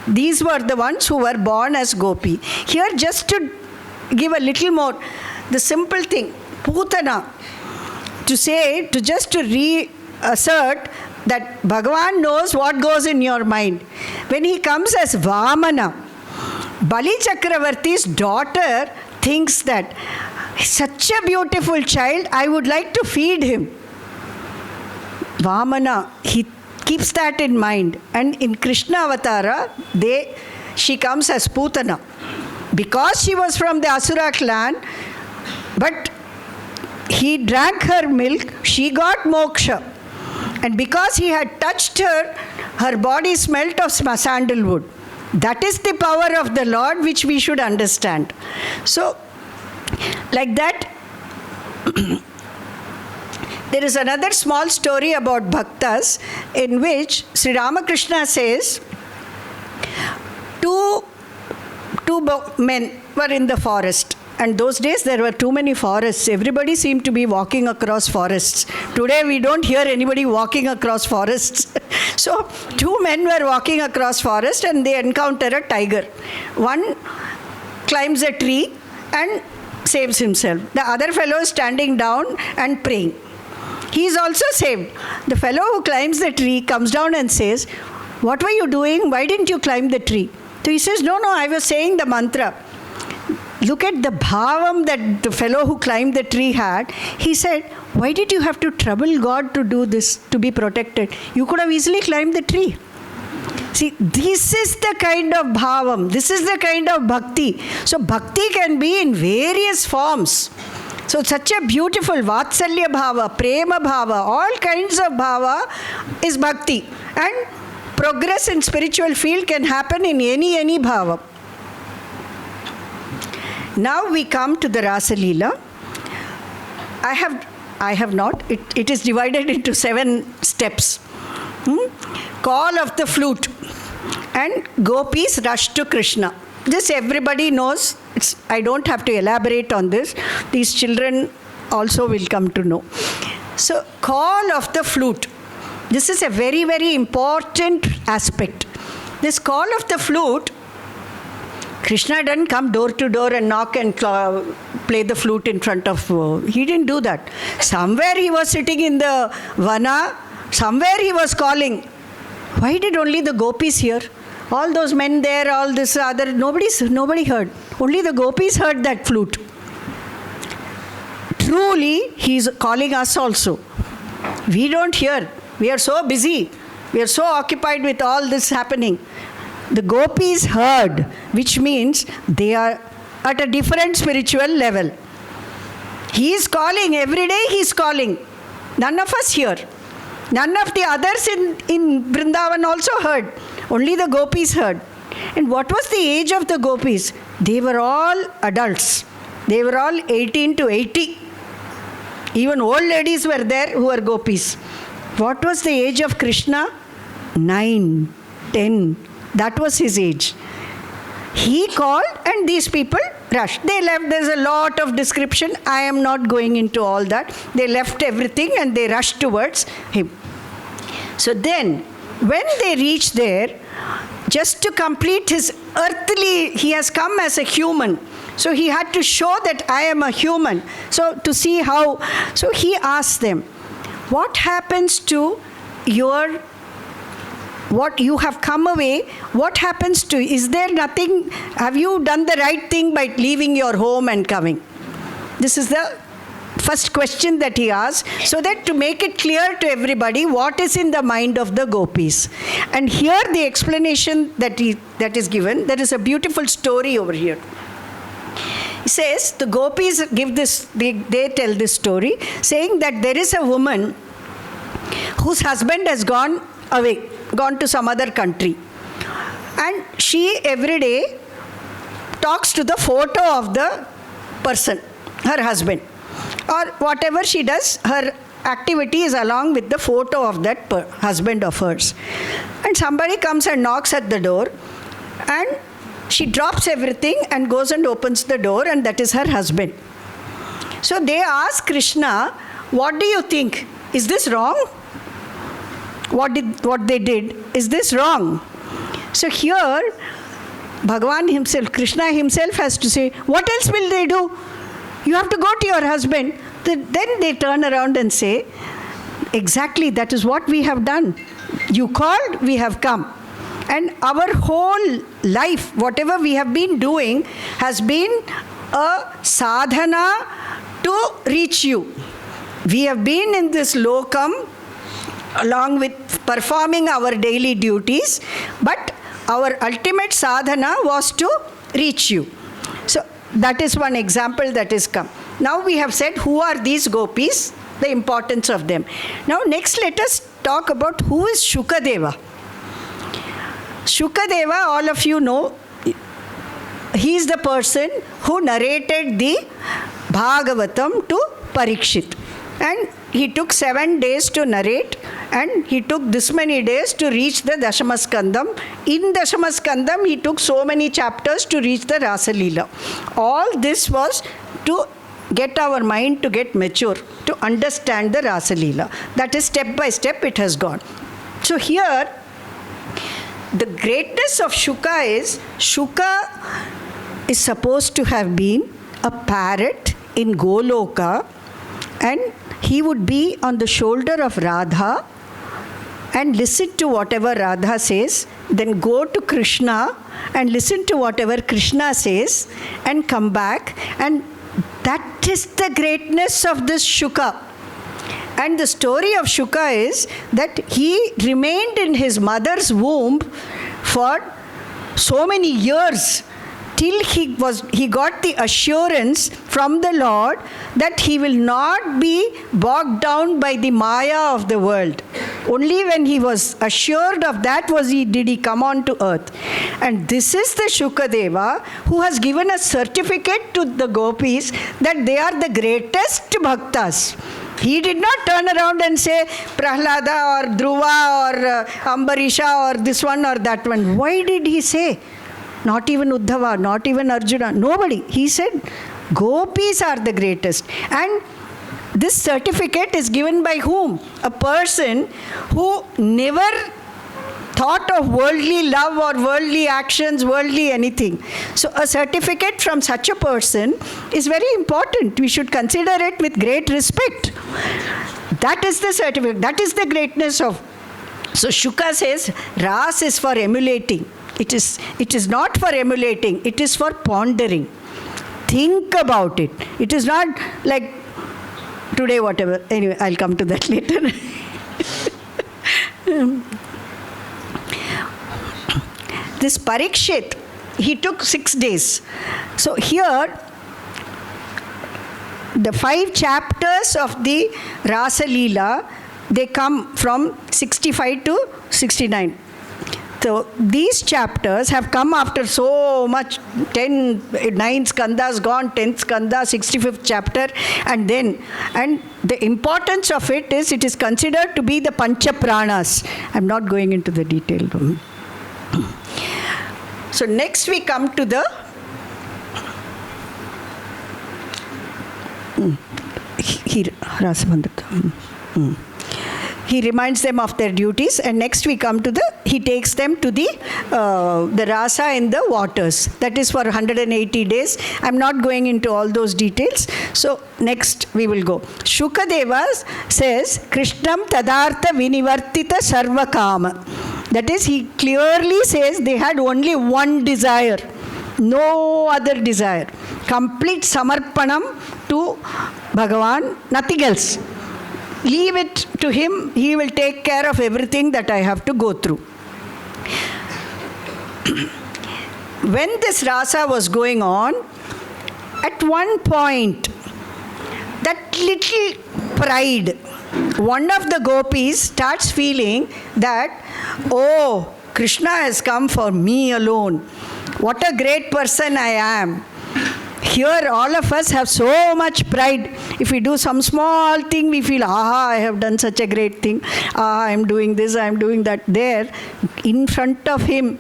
These were the ones who were born as Gopi. Here, just to give a little more, the simple thing, Putana, to reassert that Bhagavan knows what goes in your mind. When he comes as Vamana, Bali Chakravarti's daughter thinks that such a beautiful child, I would like to feed him. Vamana, he keeps that in mind. And in Krishna Avatara, she comes as Putana. Because she was from the Asura clan, but he drank her milk, she got moksha. And because he had touched her, her body smelt of sandalwood. That is the power of the Lord which we should understand. So, like that, there is another small story about bhaktas in which Sri Ramakrishna says, two men were in the forest. And those days there were too many forests. Everybody seemed to be walking across forests. Today we don't hear anybody walking across forests. So two men were walking across forest and they encounter a tiger. One climbs a tree and saves himself. The other fellow is standing down and praying. He is also saved. The fellow who climbs the tree comes down and says, "What were you doing? Why didn't you climb the tree?" So he says, No, I was saying the mantra. Look at the bhavam that the fellow who climbed the tree had. He said, why did you have to trouble God to do this, to be protected? You could have easily climbed the tree. See, this is the kind of bhavam. This is the kind of bhakti. So bhakti can be in various forms. So such a beautiful vatsalya bhava, prema bhava, all kinds of bhava is bhakti. And progress in spiritual field can happen in any bhava. Now we come to the Rasleela. I have not. It is divided into 7 steps. Call of the flute. And Gopis rush to Krishna. This everybody knows. I don't have to elaborate on this. These children also will come to know. So, call of the flute. This is a very, very important aspect. This call of the flute, Krishna didn't come door to door and knock and play the flute in front of... he didn't do that. Somewhere he was sitting in the vana, somewhere he was calling. Why did only the Gopis hear? All those men there, all this other, nobody heard. Only the Gopis heard that flute. Truly, he is calling us also. We don't hear. We are so busy. We are so occupied with all this happening. The Gopis heard, which means they are at a different spiritual level. He is calling, every day he is calling. None of us hear. None of the others in Vrindavan also heard. Only the Gopis heard. And what was the age of the Gopis? They were all adults. They were all 18 to 80. Even old ladies were there who were Gopis. What was the age of Krishna? 9, 10. That was his age. He called and these people rushed. They left. There's a lot of description. I am not going into all that. They left everything and they rushed towards him. So then, when they reached there, just to complete his earthly, he has come as a human. So he had to show that I am a human. So to see how, so he asked them, what happens to your, what you have come away, what happens to, is there nothing, have you done the right thing by leaving your home and coming? This is the first question that he asked, so that to make it clear to everybody what is in the mind of the gopis. And here the explanation that is given, there is a beautiful story over here. He says, the gopis give this, they tell this story, saying that there is a woman whose husband has gone away, gone to some other country. And she every day talks to the photo of the person, her husband. Or whatever she does, her activity is along with the photo of that husband of hers. And somebody comes and knocks at the door, and she drops everything and goes and opens the door, and that is her husband. So they ask Krishna, what do you think? Is this wrong? What they did, is this wrong? So here, Bhagavan himself, Krishna himself has to say, what else will they do? You have to go to your husband. Then they turn around and say, exactly, that is what we have done. You called, we have come. And our whole life, whatever we have been doing, has been a sadhana to reach you. We have been in this lokam along with performing our daily duties, but our ultimate sadhana was to reach you. So that is one example that is come. Now we have said who are these gopis, the importance of them. Now next let us talk about who is Shukadeva. Shukadeva, all of you know, he is the person who narrated the Bhagavatam to Parikshit. And he took 7 days to narrate, and he took this many days to reach the Dashamaskandam. In Dashamaskandam, he took so many chapters to reach the Rasleela. All this was to get our mind to get mature, to understand the Rasleela. That is step by step it has gone. So here, the greatness of Shuka is supposed to have been a parrot in Goloka, and he would be on the shoulder of Radha and listen to whatever Radha says, then go to Krishna and listen to whatever Krishna says and come back. And that is the greatness of this Shuka. And the story of Shuka is that he remained in his mother's womb for so many years, till he got the assurance from the Lord that he will not be bogged down by the maya of the world. Only when he was assured of that did he come on to earth. And this is the Shukadeva who has given a certificate to the gopis that they are the greatest bhaktas. He did not turn around and say Prahlada or Dhruva or Ambarisha or this one or that one. Why did he say? Not even Uddhava, not even Arjuna, nobody. He said, gopis are the greatest. And this certificate is given by whom? A person who never thought of worldly love or worldly actions, worldly anything. So a certificate from such a person is very important. We should consider it with great respect. That is the certificate. That is the greatness of. So Shuka says, Ras is for emulating. It is not for emulating. It is for pondering. Think about it. It is not like today, whatever. Anyway, I'll come to that later. This Parikshit, he took 6 days. So here, the 5 chapters of the Rasleela, they come from 65 to 69. So these chapters have come after so much, 9 skandhas gone, 10th skandha, 65th chapter, and the importance of it is considered to be the Pancha Pranas. I'm not going into the detail. So next we come to the he reminds them of their duties, and next we come to he takes them to the rasa in the waters. That is for 180 days. I'm not going into all those details. So next we will go. Shukadeva says, Krishnam tadartha vinivartita sarvakama. That is, he clearly says they had only one desire, no other desire. Complete samarpanam to Bhagavan, nothing else. Leave it to him, he will take care of everything that I have to go through. When this rasa was going on, at one point, that little pride, one of the gopis starts feeling that, oh, Krishna has come for me alone. What a great person I am. Here all of us have so much pride. If we do some small thing, we feel, I have done such a great thing. I am doing this, I am doing that. There, in front of him,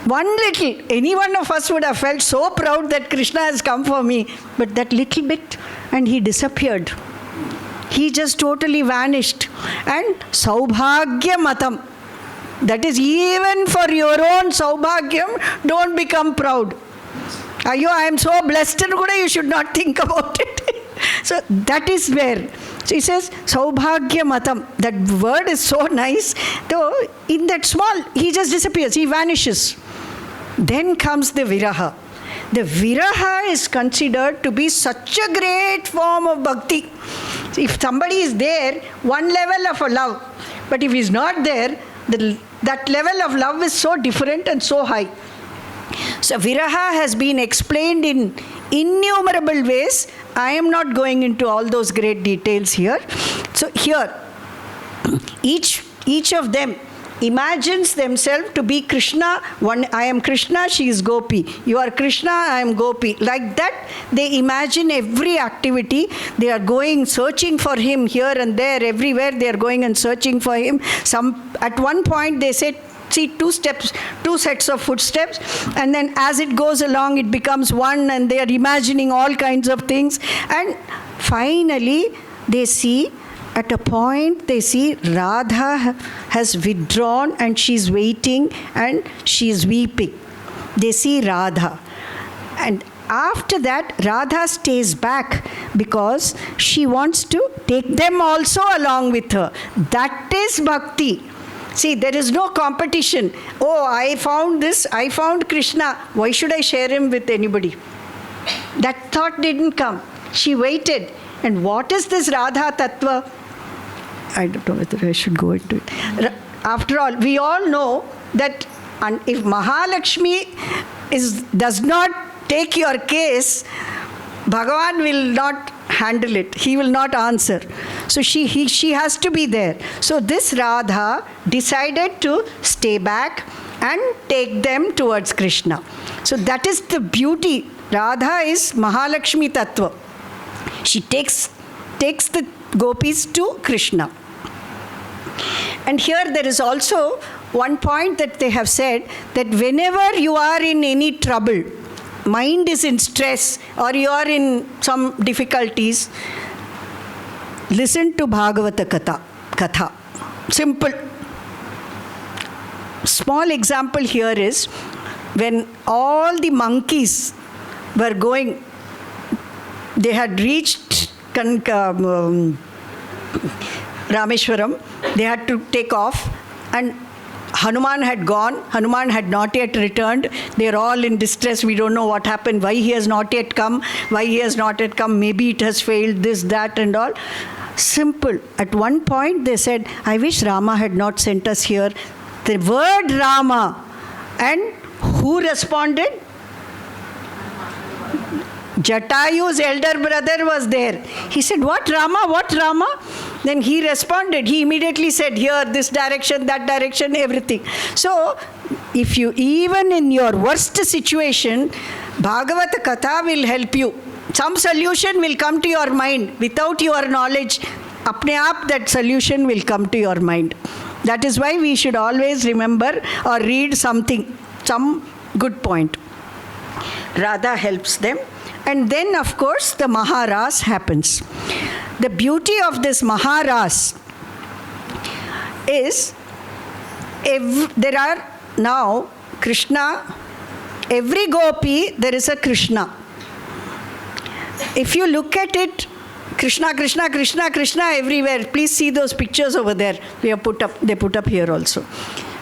one little, any one of us would have felt so proud that Krishna has come for me. But that little bit, and he disappeared. He just totally vanished. And Saubhagya Matam. That is, even for your own Saubhagyam, don't become proud. I am so blessed, and you should not think about it. So that is where. So he says, Saubhagya Matam. That word is so nice. Though in that small, he just disappears, he vanishes. Then comes the Viraha. The Viraha is considered to be such a great form of bhakti. If somebody is there, one level of a love. But if he is not there, that level of love is so different and so high. So Viraha has been explained in innumerable ways. I am not going into all those great details here. So here, each of them imagines themselves to be Krishna. One, I am Krishna, she is Gopi. You are Krishna, I am Gopi. Like that, they imagine every activity. They are going, searching for him here and there, everywhere they are going and searching for him. At one point they said, see two sets of footsteps, and then as it goes along it becomes one, and they are imagining all kinds of things, and finally they see, at a point they see Radha has withdrawn and she's waiting and she's weeping. They see Radha, and after that Radha stays back because she wants to take them also along with her. That is bhakti. See, there is no competition. Oh, I found this, I found Krishna. Why should I share him with anybody? That thought didn't come. She waited. And what is this Radha Tattva? I don't know whether I should go into it. After all, we all know that if Mahalakshmi does not take your case, Bhagavan will not handle it. He will not answer. So she has to be there. So this Radha decided to stay back and take them towards Krishna. So that is the beauty. Radha is Mahalakshmi Tattva. She takes the gopis to Krishna. And here there is also one point that they have said, that whenever you are in any trouble, mind is in stress, or you are in some difficulties, listen to Bhagavata Katha. Simple. Small example here is, when all the monkeys were going, they had reached Rameshwaram, they had to take off, and Hanuman had gone. Hanuman had not yet returned. They are all in distress. We don't know what happened, why he has not yet come, maybe it has failed, this, that and all. Simple. At one point they said, I wish Rama had not sent us here. The word Rama. And who responded? Jatayu's elder brother was there. He said, what Rama, what Rama? Then he responded. He immediately said, here, this direction, that direction, everything. So, if you, even in your worst situation, Bhagavata Katha will help you. Some solution will come to your mind. Without your knowledge, apne aap that solution will come to your mind. That is why we should always remember or read something, some good point. Radha helps them. And then, of course, the Maharas happens. The beauty of this Maharas, is, there are now Krishna, every gopi there is a Krishna. If you look at it, Krishna, Krishna, Krishna, Krishna everywhere. Please see those pictures over there. We have put up, they put up here also.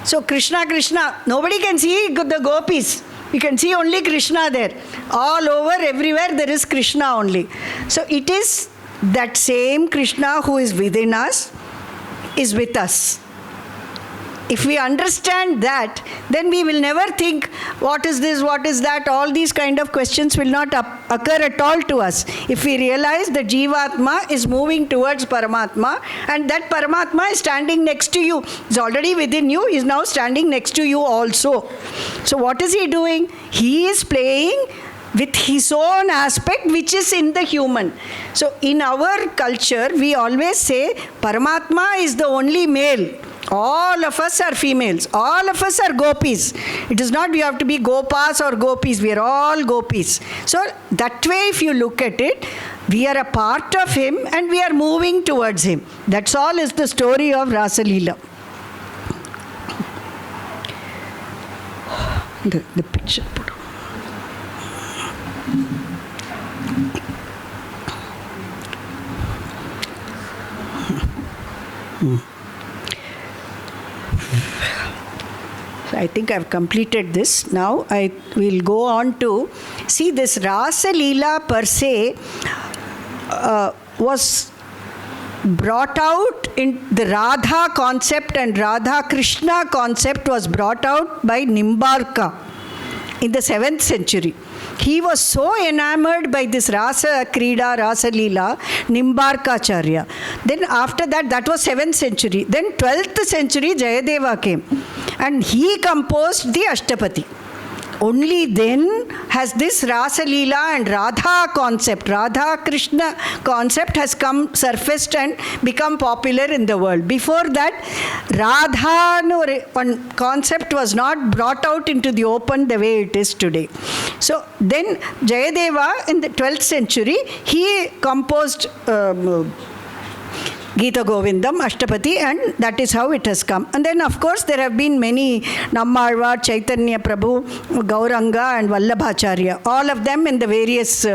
So Krishna, Krishna, nobody can see the gopis. You can see only Krishna there. All over, everywhere there is Krishna only. So it is that same Krishna who is within us, is with us. If we understand that, then we will never think, what is this, what is that? All these kind of questions will not occur at all to us. If we realize that Jivatma is moving towards Paramatma, and that Paramatma is standing next to you. It's already within you, is now standing next to you also. So what is he doing? He is playing with his own aspect, which is in the human. So in our culture, we always say, Paramatma is the only male. All of us are females. All of us are gopis. It is not we have to be gopas or gopis. We are all gopis. So that way, if you look at it, we are a part of him and we are moving towards him. That's all is the story of Rasleela. The picture put on. So I think I've completed this. Now I will go on to see this Rasleela per se was brought out in the Radha concept, and Radha Krishna concept was brought out by Nimbarka in the 7th century. He was so enamored by this Rasa Krida, Rasleela, Nimbarkacharya. Then after that, that was 7th century. Then 12th century, Jayadeva came. And he composed the Ashtapadi. Only then has this Rasleela and Radha concept, Radha Krishna concept has come surfaced and become popular in the world. Before that, Radha concept was not brought out into the open the way it is today. So then Jayadeva in the 12th century, he composed Gita Govindam, Ashtapadi, and that is how it has come. And then, of course, there have been many Nammalvar, Chaitanya Prabhu, Gauranga, and Vallabhacharya, all of them in the various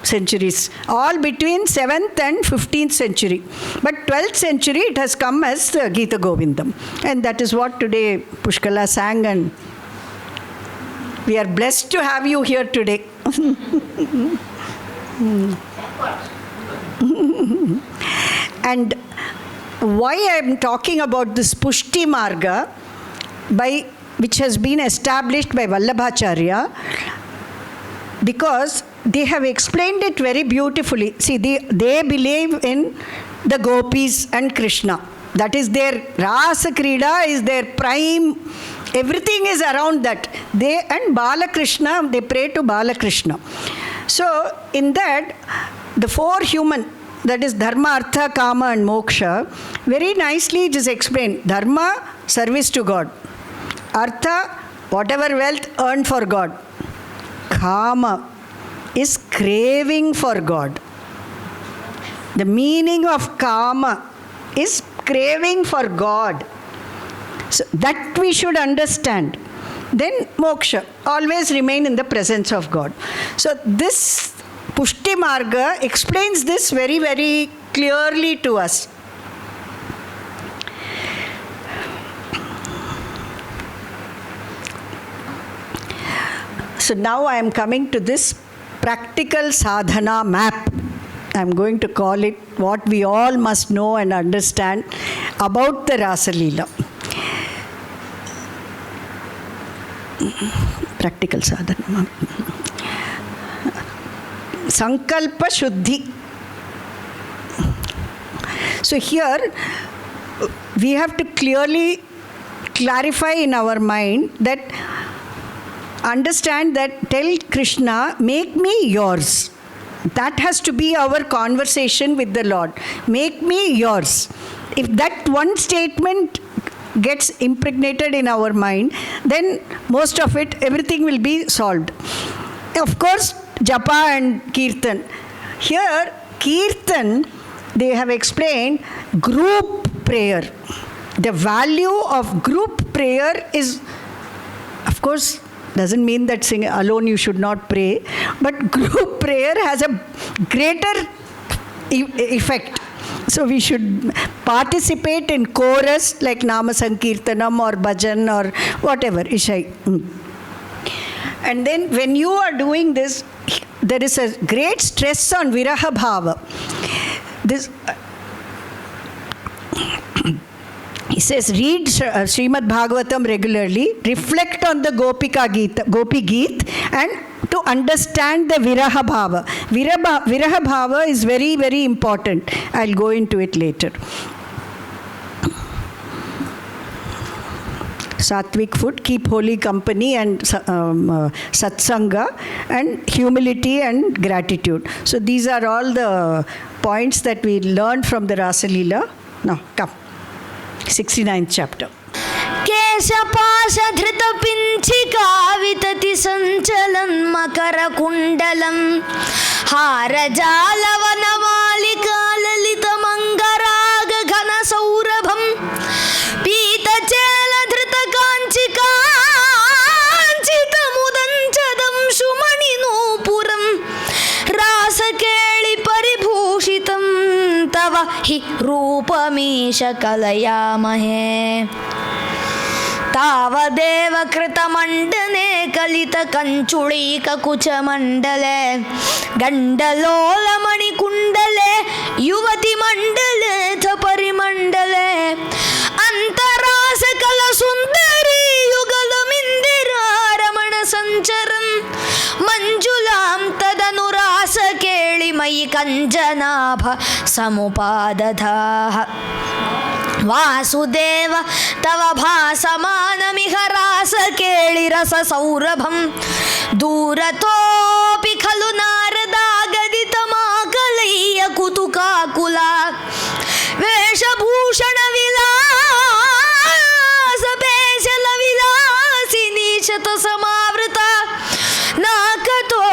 centuries, all between 7th and 15th century. But 12th century, it has come as Gita Govindam. And that is what today Pushkala sang, and we are blessed to have you here today. And why I am talking about this Pushti Marga, which has been established by Vallabhacharya, because they have explained it very beautifully. See, they believe in the Gopis and Krishna. That is their Rasa Krida, is their prime. Everything is around that. And Balakrishna, they pray to Balakrishna. So in that, the 4 human, that is Dharma, Artha, Kama and Moksha, very nicely it is explained. Dharma, service to God. Artha, whatever wealth earned for God. Kama is craving for God. The meaning of Kama is craving for God. So that we should understand. Then Moksha, always remain in the presence of God. So this Pushti Marga explains this very, very clearly to us. So now I am coming to this practical sadhana map. I am going to call it what we all must know and understand about the Rasleela. Practical sadhana map. Sankalpa Shuddhi. So here we have to clearly clarify in our mind that, understand that, tell Krishna, make me yours. That has to be our conversation with the Lord. Make me yours. If that one statement gets impregnated in our mind, then most of it, everything will be solved. Of course, Japa and Kirtan. Here, Kirtan, they have explained group prayer. the value of group prayer is, of course, doesn't mean that sing alone you should not pray, but group prayer has a greater effect. So we should participate in chorus like Nama Sankirtanam or Bhajan or whatever. Ishai. And then when you are doing this, there is a great stress on Viraha Bhava. This, he says, read Srimad Bhagavatam regularly, reflect on the Gopi Geet, and to understand the Viraha Bhava. Viraha Bhava is very, very important. I'll go into it later. Sattvic food, keep holy company and satsanga, and humility and gratitude. So these are all the points that we learned from the Rasleela. Now, come. 69th chapter. केशपाशधृतपिञ्चिका वितति सञ्चलन् मकरकुण्डलं हारजालवनमालिका ललितमङ्गरागघनसौरभं पीतचेलधृतकाञ्चिकाञ्चितमुदञ्चदं सुमणिनूपुरं रासकेळिपरिभूषितं तव हि रूपमीश कलयामहे तावदेव कृतमण्डने कलितकञ्चुळीककुचमण्डले गण्डलोलमणिकुण्डले युवतिमण्डले थ परिमण्डले अन्तरासकलसुन्दरी युगलमिन्दिरारमणसञ्चरन् मञ्जुलां तदनुरासकेळिमयि कञ्जनाभ समुपादधाः वासुदेव तव भासमानमिह रासकेळिरससौरभं दूरतोऽपि खलु नारदागदितमाकलय्य कुतुकाकुला वेशभूषणविलासपेशलविलासिनी शतसमावृता नाकतो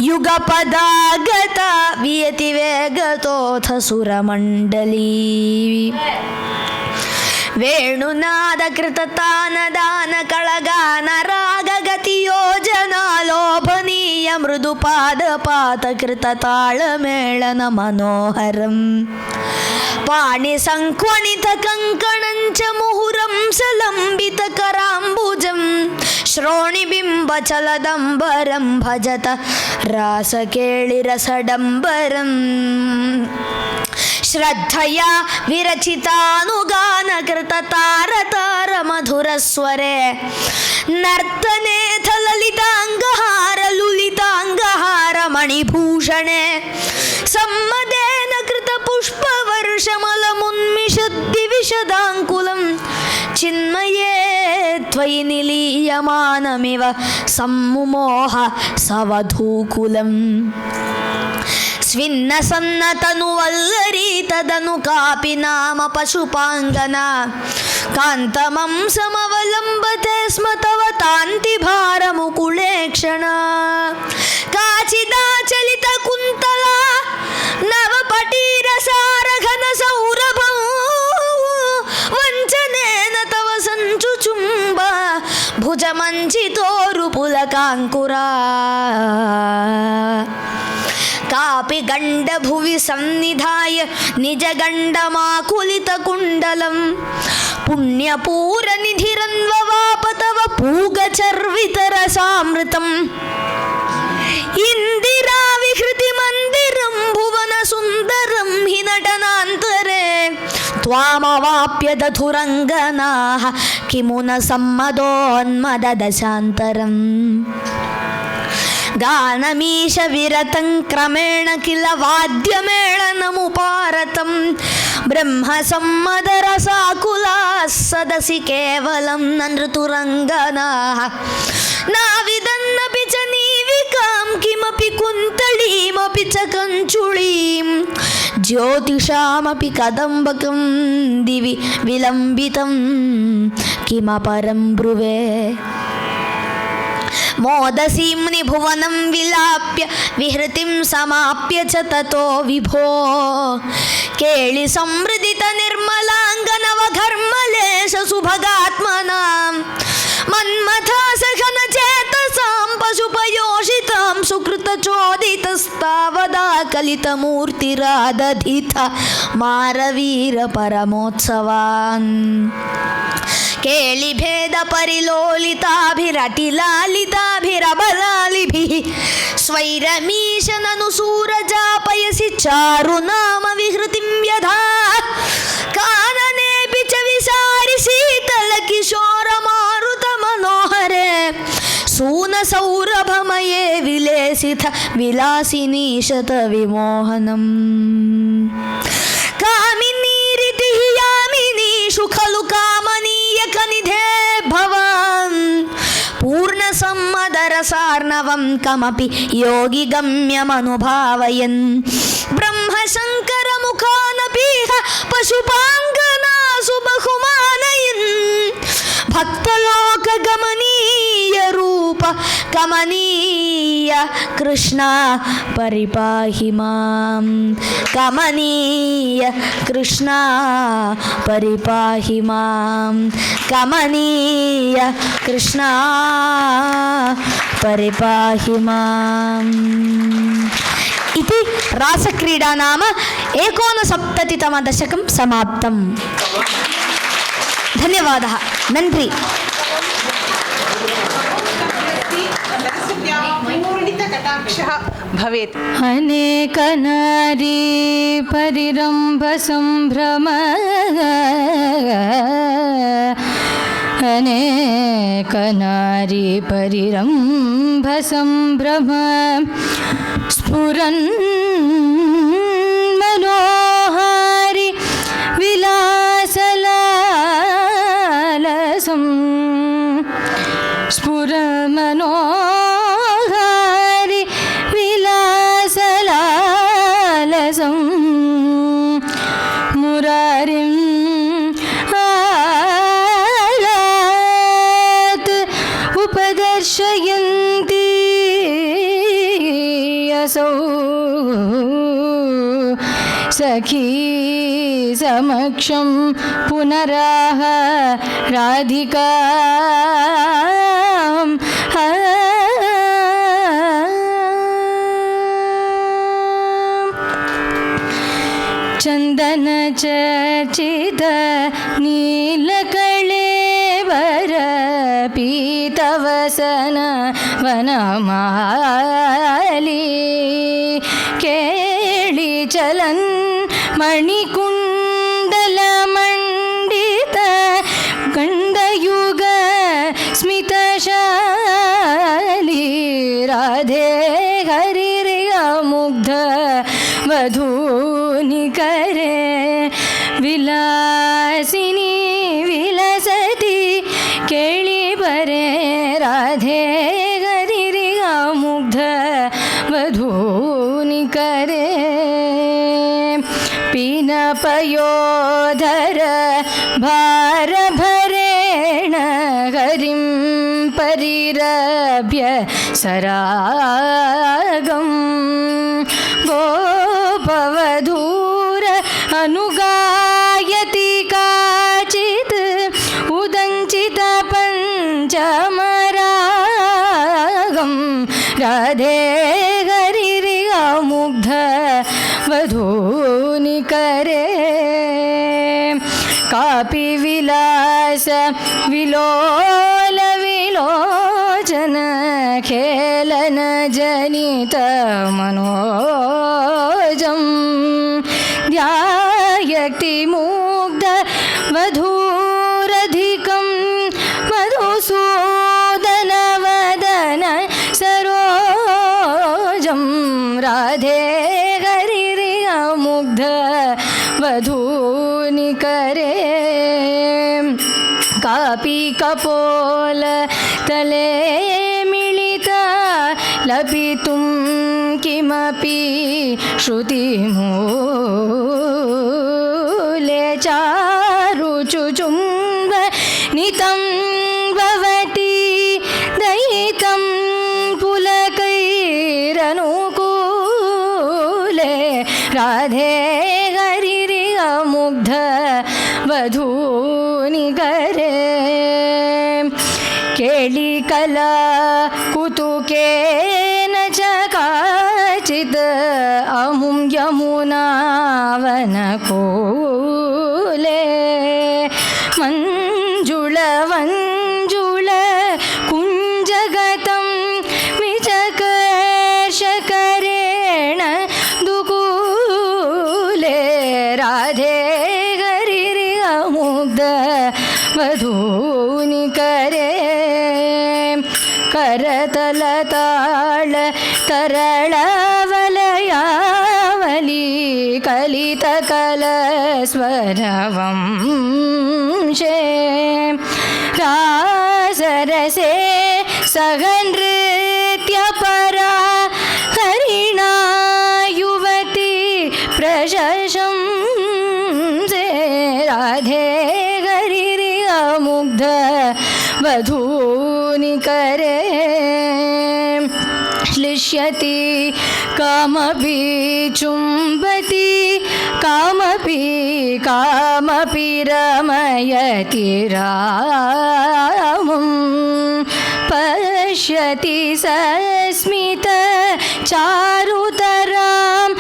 युगपदागता वियतिवेगतोऽथ सुरमण्डली वेणुनादकृततानदान कळगान रागगतियोजना लोभनीय मृदुपादपातकृतताळमेळन मनोहरम् पाणिसङ्क्वणितकङ्कणञ्च मुहुरं सलम्बितकराम्बुजं श्रोणिबिम्बचलदम्बरं भजत रासकेळिरसडम्बरम् श्रद्धया विरचितानुगानकृततारतार मधुरस्वरे नर्तनेऽथ ललिताङ्गहार लुलिताङ्गहार मणिभूषणे सम्मदेन कृतपुष्पवर्षमलमुन्मिषद्दिविशदाङ्कुलं चिन्मये त्वयि निलीयमानमिव सम्मुमोह सवधूकुलम् स्विन्नसन्नतनुवल्लरी तदनु कापि नाम पशुपाङ्गना कान्तमं समवलम्बते स्म तव तान्तिभारमुकुलेक्षणा काचिदाचलितकुन्तला नवपटीरसारघनसौरभं वञ्चनेन तव सञ्चुचुम्ब भुजमञ्चितोरुपुलकाङ्कुरा कापि गण्डभुवि सन्निधाय निजगण्डमाकुलितकुण्डलं पुण्यपूरनिधिरन्ववाप तव पूगचर्वितरसामृतम् इन्दिराविहृतिमन्दिरं भुवनसुन्दरं हि नटनान्तरे त्वामवाप्य दधुरङ्गनाः किमु न सम्मदोन्मददशान्तरम् गानमीश विरतं क्रमेण किल वाद्यमेळनमुपारतं ब्रह्मसम्मदरसाकुलाः सदसि केवलं न नृतुरङ्गनाः नाविदन्नपि च नीविकां किमपि कुन्तलीमपि च कञ्चुळीं ज्योतिषामपि कदम्बकं दिवि विलम्बितं किमपरं ब्रुवे మోదసీమ్ని భువనం విలాప్య విహృతిం సమాప్య చ తతో విభో కేళి సంవృదిత నిర్మలాంగనవఘర్మలేశ సుభగాత్మనాం మన్మథా సఘన చేతసాం పశుపయోషితాం సుకృతచోదితస్తావదా కలితమూర్తిరాదధిత మారవీర పరమోత్సవాన్ కేళిభేద పరిలోలితాభిరటిలాలితాభిరబలాలిభిః స్వైరమీశనను సూరజాపయసి చారునామ విహృతిం యథా కాననేపి చ విసారి శీతల కిశోర మారుత మనోహరే సూన సౌరభమయే విలేసిత విలాసినీ శత విమోహనం కామినీరితి యామినీషు ఖలు కామనీయక నిధే భవాన్ పూర్ణ సమ్మదరసార్ణవం కమపి యోగి గమ్యమనుభావయన్ బ్రహ్మ శంకర ముఖానపీహ పశుపాంగనాసు బహుమానయన్ భక్తలోక గమనీయ రూప కమనీయ కృష్ణ పరిపాహి మాం కమనీయ కృష్ణ పరిపాహి మాం కమనీయ కృష్ణ పరిపాహి మాం. ఇది రాసక్రీడా నామ 69తమ దశకం సమాప్తం. ధన్యవాదः. నన్రి. భవేత్. అనేక నారీ పరిరంభ సంభ్రమ అనేక నారీ పరిరంభ సంభ్రమ స్ఫురన్ మనోహారి విలాసలాలసం స్ఫురమనోహారి విలాసలాలసం మురారిం ఆలాత్ ఉపదర్శయంతి యసౌ సఖీ సమక్షం పునరాహ రాధికా చందన చర్చిత నీలకళేవర పీతవసన వనమాలి కేళి చలన్ మణికుండల మండిత గండయుగ స్మితశాలి రాధే హరిరియ ముగ్ధ వధూని करे विलासिनी विलसति केळि बरे राधे गरिरिया मुग्ध वधूनि करे पीनपयोधर भारभरेण हरिं परिरभ्य सरागं गोपवधूर अनुगायति काचित् उदञ्चित पञ्चमरागं राधे हरिरिया मुग्ध वधूनि करे कापि विलास विलोल विलोचन खेलन जनित मनोजं ध्यायति मुग्ध वधूरधिकं मधुसूदन वदन सरोजं राधे हरिरिया मुग्ध वधूनि करे कापि कपोल तले मिलिता लपितुं किमपि श्रुतिमूले चारुचुचुम्ब नितं भवति दयितं राधे हरिरिय मुग्ध वधूनि करे केळि कला कुतुकेन च काचित् अमुं यमुनावनकूले मञ्जुळ कुञ्जगतं विचकर्षकरेण दुकूले राधे हरिरिय मुग्ध वधूनि करे करतलताळ तरळवलयावली कलितकलस्वरवंशे रासरसे सहनृत्यपरा हरिणा युवती प्रशंसे राधे हरिरिय मुग्ध वधूनि करे श्लिष्यति कामपि चुम्बति कामपि रमयति रामं पश्यति सस्मित चारुतराम्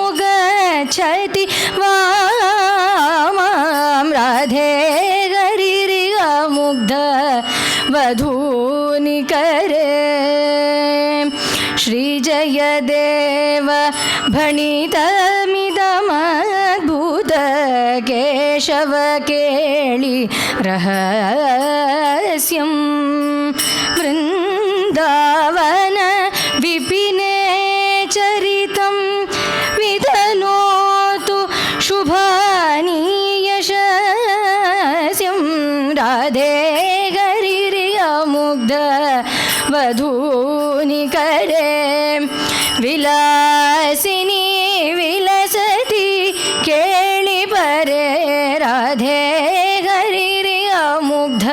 अपरामनुगच्छति वामां राधे हरिरिय मुग्ध वधूनि करे श्रीजयदेव भणितमिदमद्भुत केशव केळि रहस्यं वृन्दावन विपिने चरितं विदनोतु शुभानि यशस्यं राधे हरिरिय मुग्ध वधूनि करे विलासिनी विलसति केळि परे राधे हरिरिय मुग्ध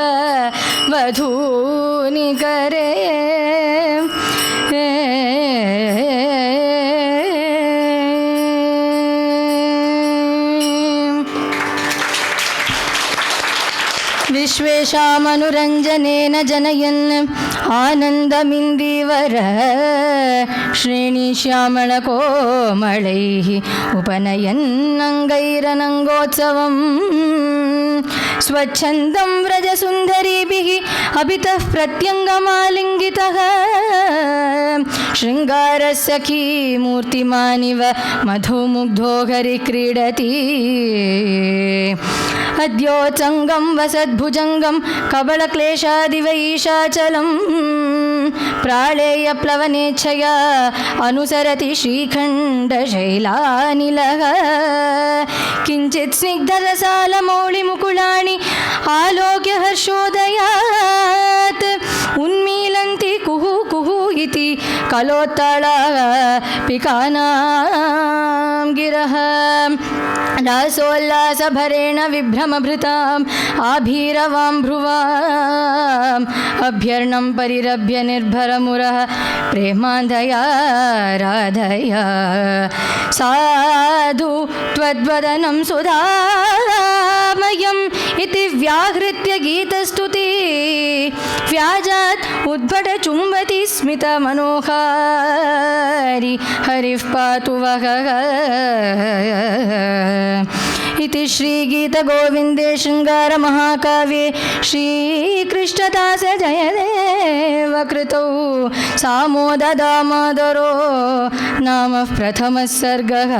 वधूनि करे विश्वेशामनुरञ्जनेन जनयन् आनन्दमिन्दीवर श्रेणीश्यामलकोमलैः उपनयन्नङ्गैरनङ्गोत्सवम् स्वच्छन्दं व्रजसुन्दरीभिः अभितः प्रत्यङ्गमालिङ्गितः शृङ्गारसखी मूर्तिमानिव मधुमुग्धो हरिक्रीडति अद्योत्सङ्गं वसद्भुजङ्गं कबलक्लेशादिवैशाचलं प्राळेयप्लवनेच्छया अनुसरति श्रीखण्डशैलानिलः किञ्चित् स्निग्धरसालमौलिमुकुलानि आलोक्य हर्षोदयात् उन्मीलन्ति कुहु कुहु इति कलोत्तालापिकानां गिरः रासोल्लासभरेण विभ्रमभृताम् आभीरवां भ्रुवाम् अभ्यर्णं परिरभ्य निर्भरमुरः प्रेमान्धया राधया साधु त्वद्वदनं सुधामयम् इति व्याहृत्य गीतस्तुति व्याजात् उद्भट चुम्बति स्मितमनोहारि हरिः पातु वः इति श्रीगीतगोविन्दे शृङ्गारमहाकाव्ये श्रीकृष्णदास जयदेव कृतौ सामोददामोदरो नामः प्रथमः सर्गः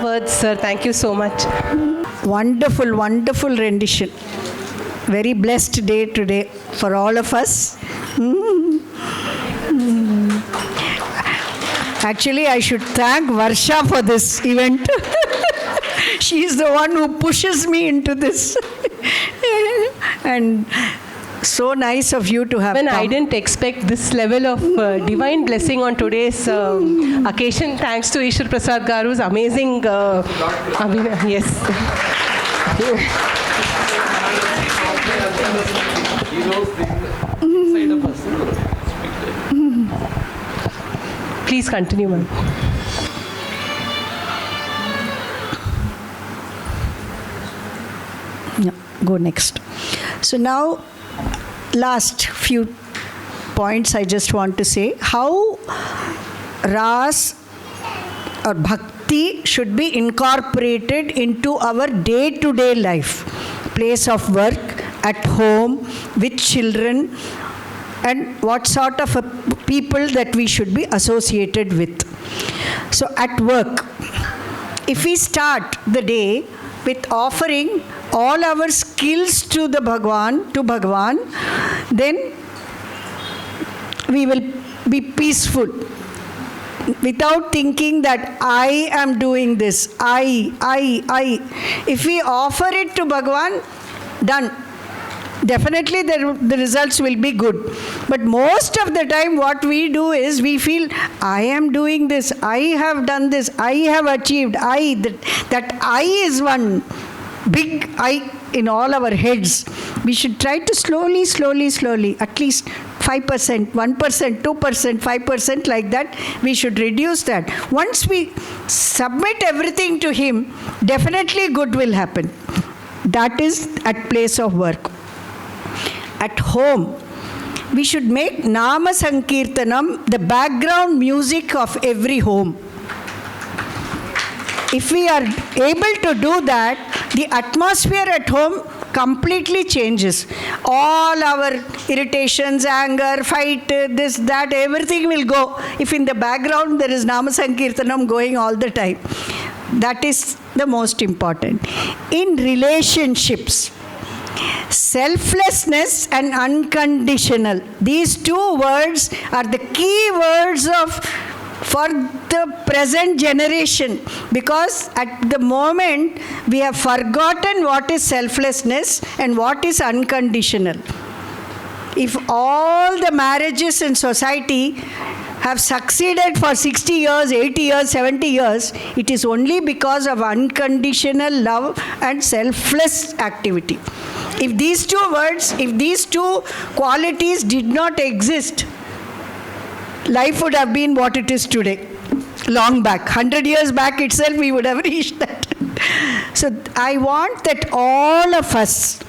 Words, sir. Thank you so much. Wonderful, wonderful rendition. Very blessed day today for all of us. Actually, I should thank Varsha for this event. She is the one who pushes me into this. And So nice of you to have When come. I didn't expect this level of divine blessing on today's occasion, thanks to Ishwar Prasad Garu's amazing yes. He knows the inside of us. Please continue, ma'am. Yeah, go next. So now, last few points I just want to say. How Ras or Bhakti should be incorporated into our day-to-day life. Place of work, at home, with children, and what sort of people that we should be associated with. So at work, if we start the day with offering all our skills to the Bhagwan, then we will be peaceful without thinking that I am doing this, I. If we offer it to Bhagwan, done. Definitely the results will be good. But most of the time what we do is we feel, I am doing this, I have done this, I have achieved, that I is one big I in all our heads. We should try to slowly, at least 5%, 1%, 2%, 5% like that, we should reduce that. Once we submit everything to Him, definitely good will happen. That is at place of work. At home, we should make Nama Sankirtanam the background music of every home. If we are able to do that, the atmosphere at home completely changes. All our irritations, anger, fight, this, that, everything will go. If in the background there is Nama Sankirtanam going all the time. That is the most important. In relationships, selflessness and unconditional. These two words are the key words for the present generation, because at the moment we have forgotten what is selflessness and what is unconditional. If all the marriages in society have succeeded for 60 years, 80 years, 70 years, it is only because of unconditional love and selfless activity. If these two words, if these two qualities did not exist, life would have been what it is today. Long back, 100 years back itself, we would have reached that. So I want that all of us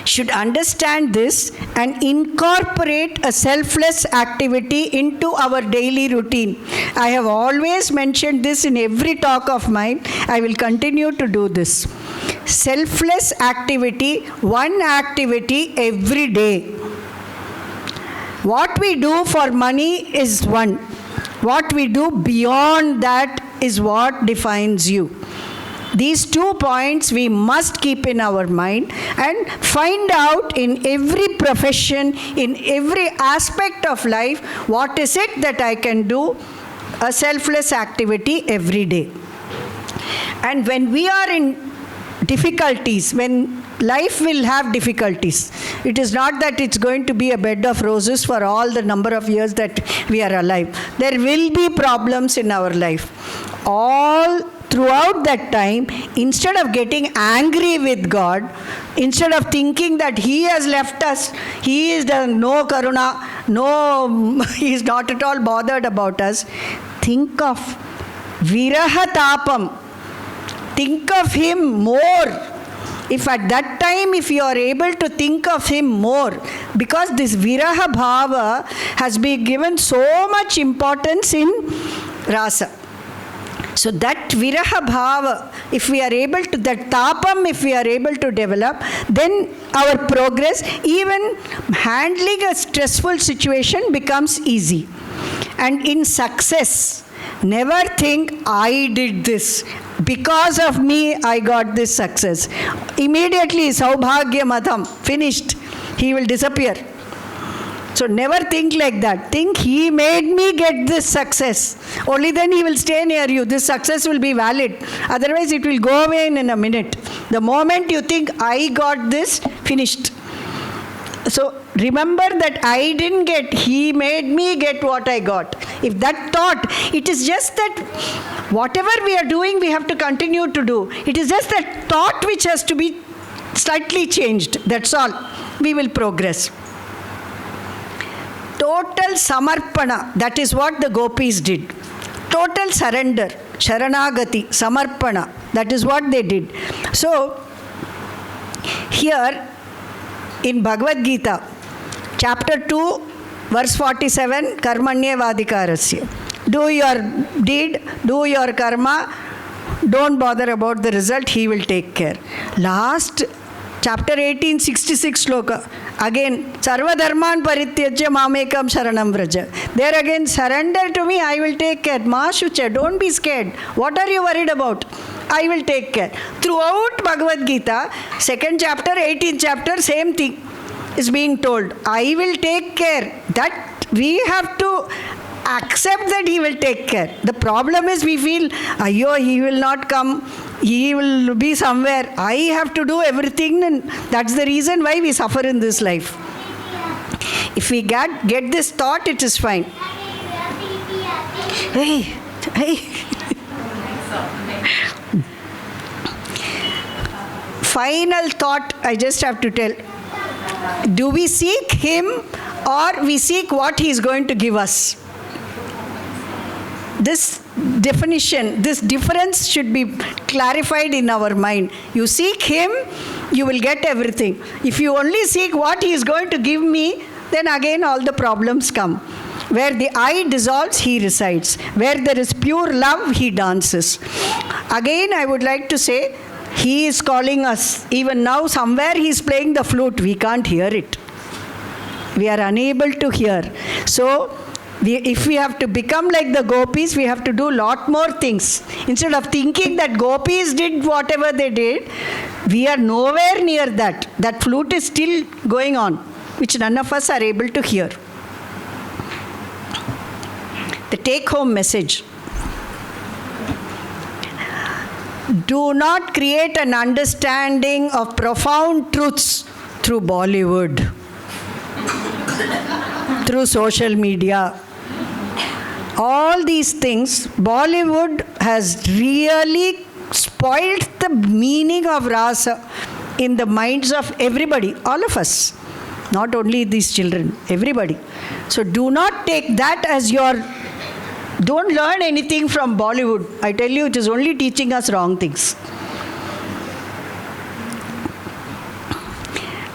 should understand this and incorporate a selfless activity into our daily routine. I have always mentioned this in every talk of mine. I will continue to do this. Selfless activity, one activity every day. What we do for money is one. What we do beyond that is what defines you. These 2 points we must keep in our mind and find out in every profession, in every aspect of life, what is it that I can do, a selfless activity every day. And when we are in difficulties, when life will have difficulties, it is not that it's going to be a bed of roses for all the number of years that we are alive. There will be problems in our life. All throughout that time, instead of getting angry with God, instead of thinking that He has left us, He is the no karuna, no, He is not at all bothered about us, think of viraha tapam. Think of Him more. If at that time, if you are able to think of Him more, because this viraha bhava has been given so much importance in rasa. So that viraha bhava, if we are able to, that tapam, if we are able to develop, then our progress, even handling a stressful situation becomes easy. And in success, never think, I did this. Because of me, I got this success. Immediately, saubhagya madham, finished. He will disappear. So never think like that. Think, He made me get this success. Only then He will stay near you. This success will be valid. Otherwise, it will go away in a minute. The moment you think, I got this, finished. So remember that I didn't get, he made me get what I got. If that thought, it is just that whatever we are doing, we have to continue to do. It is just that thought which has to be slightly changed. That's all. We will progress. Total samarpana, that is what the gopis did. Total surrender, sharanagati, samarpana, that is what they did. So, here in Bhagavad Gita, chapter 2, verse 47, karmanyevadikarasya. Do your deed, do your karma, don't bother about the result, he will take care. Last, chapter 18, 66 sloka. Again, sarva dharman parityajya mamekam sharanam vraja. There again, surrender to me, I will take care. Ma shucha, don't be scared. What are you worried about? I will take care. Throughout Bhagavad Gita, 2nd chapter, 18th chapter, same thing is being told. I will take care. That we have to accept that he will take care. The problem is we feel, ayyo, he will not come. He will be somewhere. I have to do everything, and that's the reason why we suffer in this life. If we get this thought, it is fine. Hey. Final thought I just have to tell. Do we seek him or we seek what he is going to give us? This definition, this difference should be clarified in our mind. You seek him, you will get everything. If you only seek what he is going to give me, then again all the problems come. Where the I dissolves, he resides. Where there is pure love, he dances. Again, I would like to say, he is calling us. Even now, somewhere he is playing the flute. We can't hear it. We are unable to hear. So, if we have to become like the gopis, we have to do a lot more things. Instead of thinking that gopis did whatever they did, we are nowhere near that. That flute is still going on, which none of us are able to hear. The take-home message. Do not create an understanding of profound truths through Bollywood, through social media. All these things, Bollywood has really spoiled the meaning of rasa in the minds of everybody, all of us. Not only these children, everybody. So do not take that as your... Don't learn anything from Bollywood. I tell you, it is only teaching us wrong things.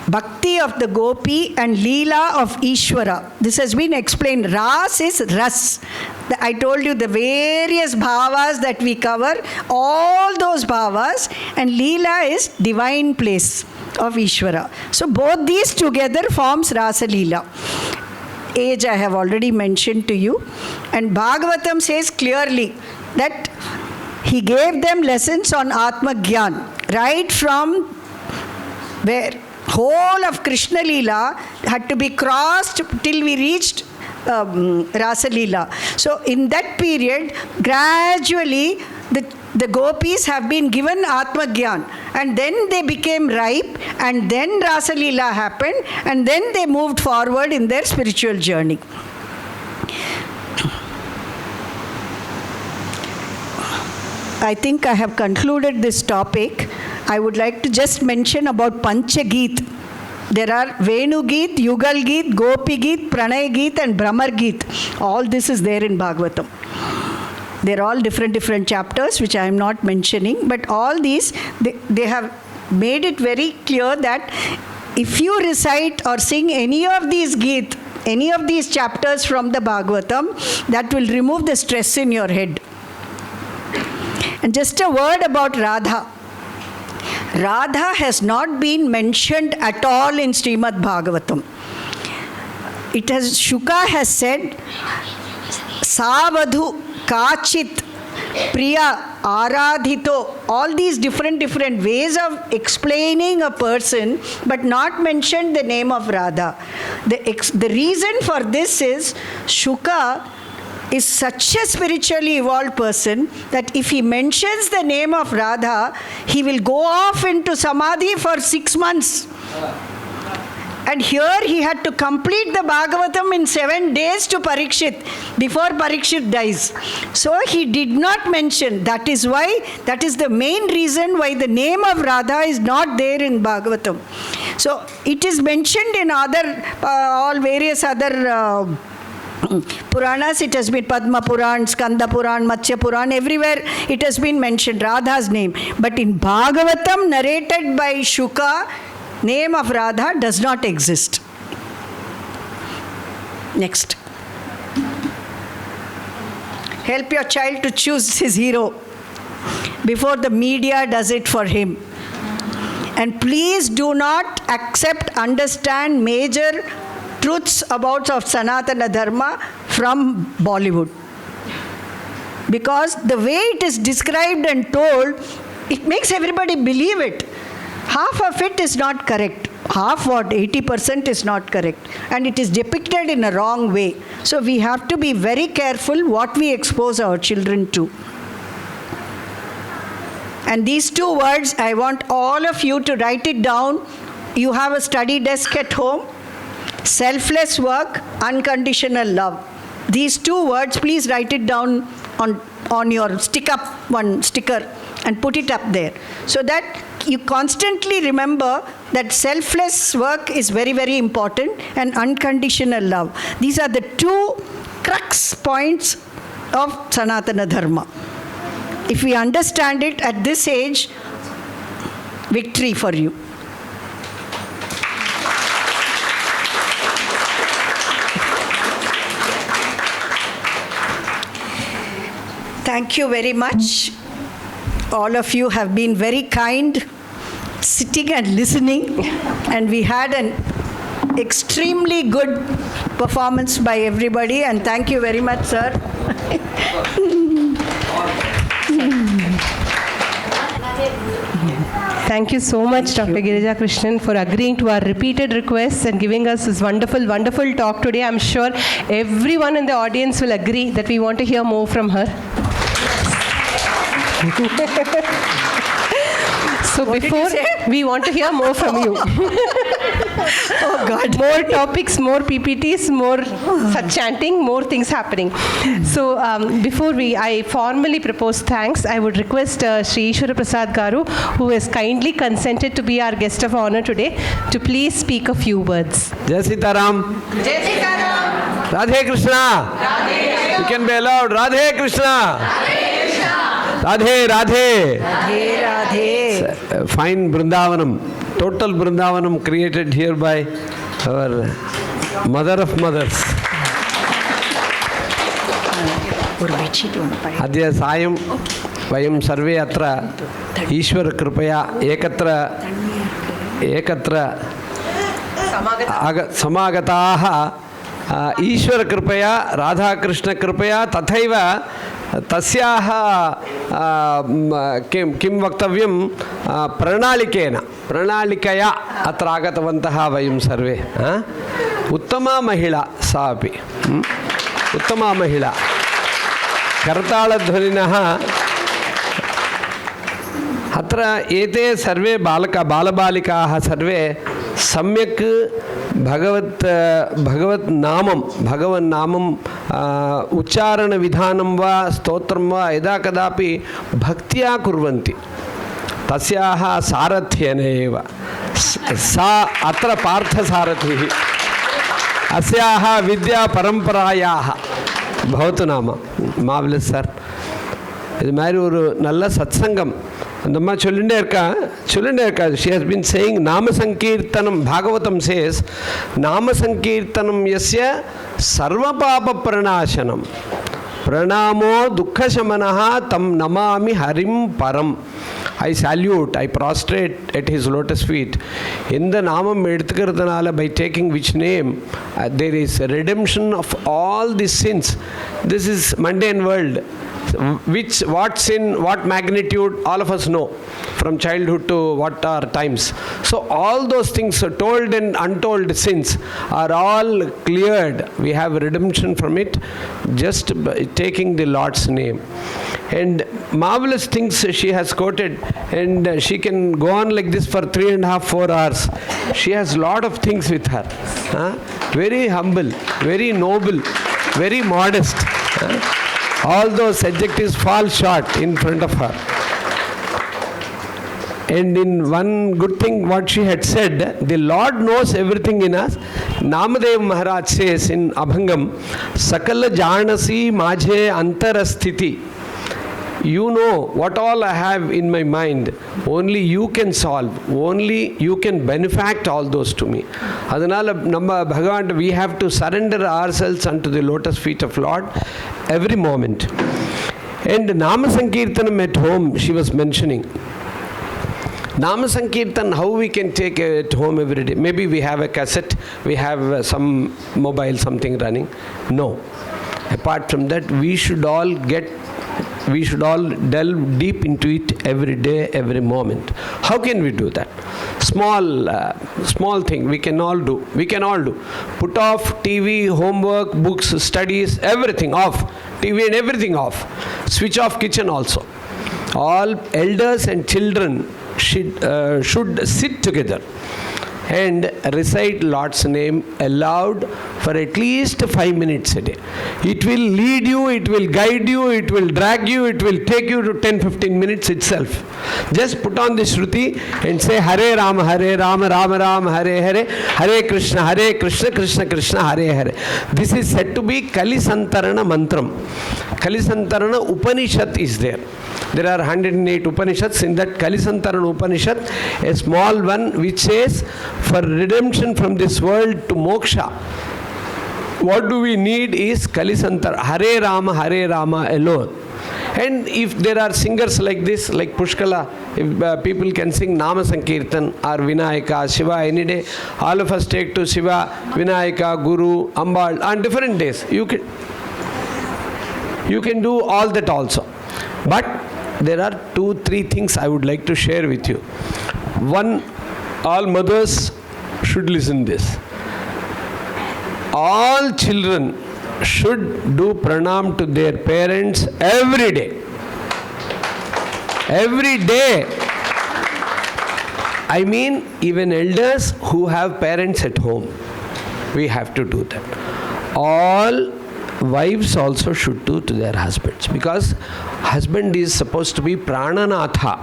Bhakti of the Gopi and Leela of Ishvara. This has been explained. Ras is ras. I told you the various bhavas that we cover, all those bhavas, and Leela is divine place of Ishvara. So both these together forms Rasleela. Age I have already mentioned to you. And Bhagavatam says clearly that he gave them lessons on Atma Gyan. Right from where whole of Krishna Leela had to be crossed till we reached Rasleela. So in that period, gradually the gopis have been given Atma Gyan, and then they became ripe, and then Rasleela happened, and then they moved forward in their spiritual journey. I think I have concluded this topic. I would like to just mention about Panchageet. There are Venu Geet, Yugal Geet, Gopi Geet, Pranay Geet, and Brahmar Geet. All this is there in Bhagavatam. They're all different chapters, which I am not mentioning. But all these, they have made it very clear that if you recite or sing any of these Geet, any of these chapters from the Bhagavatam, that will remove the stress in your head. And just a word about Radha. Radha has not been mentioned at all in Srimad Bhagavatam. It has, Shuka has said, Savadhu, Kachit, Priya, Aradhito, all these different ways of explaining a person, but not mentioned the name of Radha. The reason for this is, Shuka is such a spiritually evolved person that if he mentions the name of Radha, he will go off into Samadhi for 6 months. And here he had to complete the Bhagavatam in 7 days to Parikshit, before Parikshit dies. So he did not mention. That is the main reason why the name of Radha is not there in Bhagavatam. So it is mentioned in all various other Puranas. It has been Padma Puran, Skanda Puran, Matsya Puran, everywhere it has been mentioned, Radha's name. But in Bhagavatam, narrated by Shuka, name of Radha does not exist. Next. Help your child to choose his hero before the media does it for him. And please do not understand major truths about of Sanatana Dharma from Bollywood. Because the way it is described and told, it makes everybody believe it. Half of it is not correct. 80% is not correct. And it is depicted in a wrong way. So we have to be very careful what we expose our children to. And these 2 words, I want all of you to write it down. You have a study desk at home. Selfless work, unconditional love. These 2 words, please write it down on your sticker and put it up there, so that you constantly remember that selfless work is very, very important, and unconditional love. These are the 2 crux points of Sanatana Dharma. If we understand it at this age, victory for you. Thank you very much. All of you have been very kind, sitting and listening, and we had an extremely good performance by everybody, and thank you very much, sir. Thank you so much, Dr. Girija Krishnan, for agreeing to our repeated requests and giving us this wonderful, wonderful talk today. I'm sure everyone in the audience will agree that we want to hear more from her. So before, we want to hear more from you. Oh God. More topics, more PPTs, more such chanting, more things happening. So before I formally propose thanks, I would request Sri Ishwara Prasad Garu, who has kindly consented to be our guest of honor today, to please speak a few words. Jai Sitaram. Jai Sitaram. Radhe Krishna. Radhe. You can be allowed. Radhe Krishna. Radhe Krishna. Radhe Radhe. Radhe Radhe. Fine Vrindavanam. Total Vrindavanam created here by our mother of mothers. Adya Sayam Vayam Sarve Atra Ishwara Kripaya Ekatra Samagataha Ishwara Kripaya Radha Krishna Kripaya Tathaiva Tasyaha Kim Vaktavyam Pranalikaya Atragatavantaha Vayam Sarve Uttama Mahila Saapi Uttama Mahila Kartala Dhvaninaha Atra Ete Sarve Balabalikaha Sarve Samyak Bhagavat Namam Ucharana Vidhanam va Stotram va Eda Kadapi Bhaktya Kurvanti Tasyaha Sarathyana eva Sa Atra Partha Sarathihi Asyaha Vidya Paramparayaha Bhavatu Nama. Marvelous, sir. இது மாதிரி ஒரு நல்ல சத்சங்கம் அந்த அம்மா சொல்லிட்டே இருக்கா. She has been saying Nama Sankirtanam. Bhagavatam says Nama Sankirtanam yasya sarva papa pranashanam pranamo dukkha shamanaha tam namami harim param. I salute, I prostrate at his lotus feet. In the Namam Eduthukiradhanala, by taking which name, there is a redemption of all these sins. This is mundane world. what sin, what magnitude, all of us know from childhood to what are times. So all those things, told and untold sins, are all cleared. We have redemption from it just by taking the Lord's name. And marvelous things she has quoted, and she can go on like this for 3.5, 4 hours. She has lot of things with her. Very humble, very noble, very modest. All those adjectives fall short in front of her. And in one good thing what she had said, the Lord knows everything in us. Namadev Maharaj says in Abhangam, Sakala Janasi Majhe Antarasthiti. You know what all I have in my mind. Only you can solve. Only you can benefact all those to me. Adanala Namma Bhagavan, we have to surrender ourselves unto the lotus feet of Lord every moment. And Nama Sankirtanam at home, she was mentioning. Nama Sankirtan, how we can take it at home every day? Maybe we have a cassette, we have some mobile, something running. No. Apart from that, we should all delve deep into it every day, every moment. How can we do that? Small thing we can all do. Put off TV, homework, books, studies, everything off. TV and everything off. Switch off kitchen also. All elders and children should sit together and recite Lord's name aloud for at least 5 minutes a day. It will lead you, it will guide you, it will drag you, it will take you to 10-15 minutes itself. Just put on the Shruti and say Hare Rama, Rama Rama, Hare Hare, Hare Krishna, Krishna Krishna, Hare Hare. This is said to be Kalisantarana Mantram. Kalisantarana Upanishad is there. There are 108 Upanishads. In that Kalisantarana Upanishad, a small one which says, for redemption from this world to moksha, what do we need is Kalisantar, Hare Rama alone. And if there are singers like this, like Pushkala, if people can sing Nama Sankirtan or Vinayaka, Shiva any day, all of us take to Shiva, Vinayaka, Guru, Ambal on different days. You can do all that also. But there are 2-3 things I would like to share with you. One, all mothers should listen this. All children should do pranam to their parents every day. Every day. I mean, even elders who have parents at home, we have to do that. All wives also should do to their husbands, because husband is supposed to be Prananatha.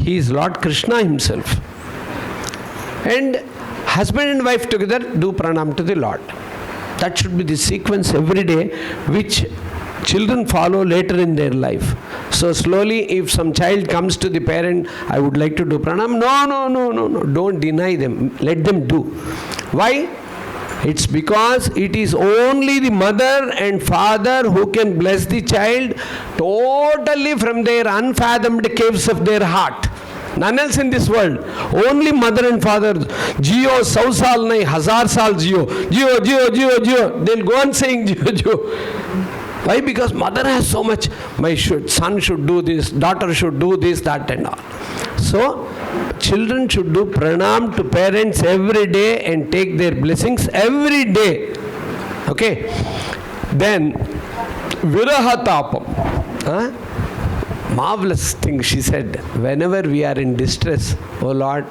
He is Lord Krishna himself. And husband and wife together do pranam to the Lord. That should be the sequence every day, which children follow later in their life. So slowly, if some child comes to the parent, I would like to do pranam. No. Don't deny them. Let them do. Why? It's because it is only the mother and father who can bless the child totally from their unfathomed caves of their heart. None else in this world. Only mother and father. Jio, 100 saal nahi, 1000 saal jio. Jio. They'll go on saying jio. Why? Because mother has so much. My son should do this, daughter should do this, that and all. So, children should do pranam to parents every day and take their blessings every day. Okay? Then, virahatapam. Marvelous thing she said. Whenever we are in distress, oh Lord,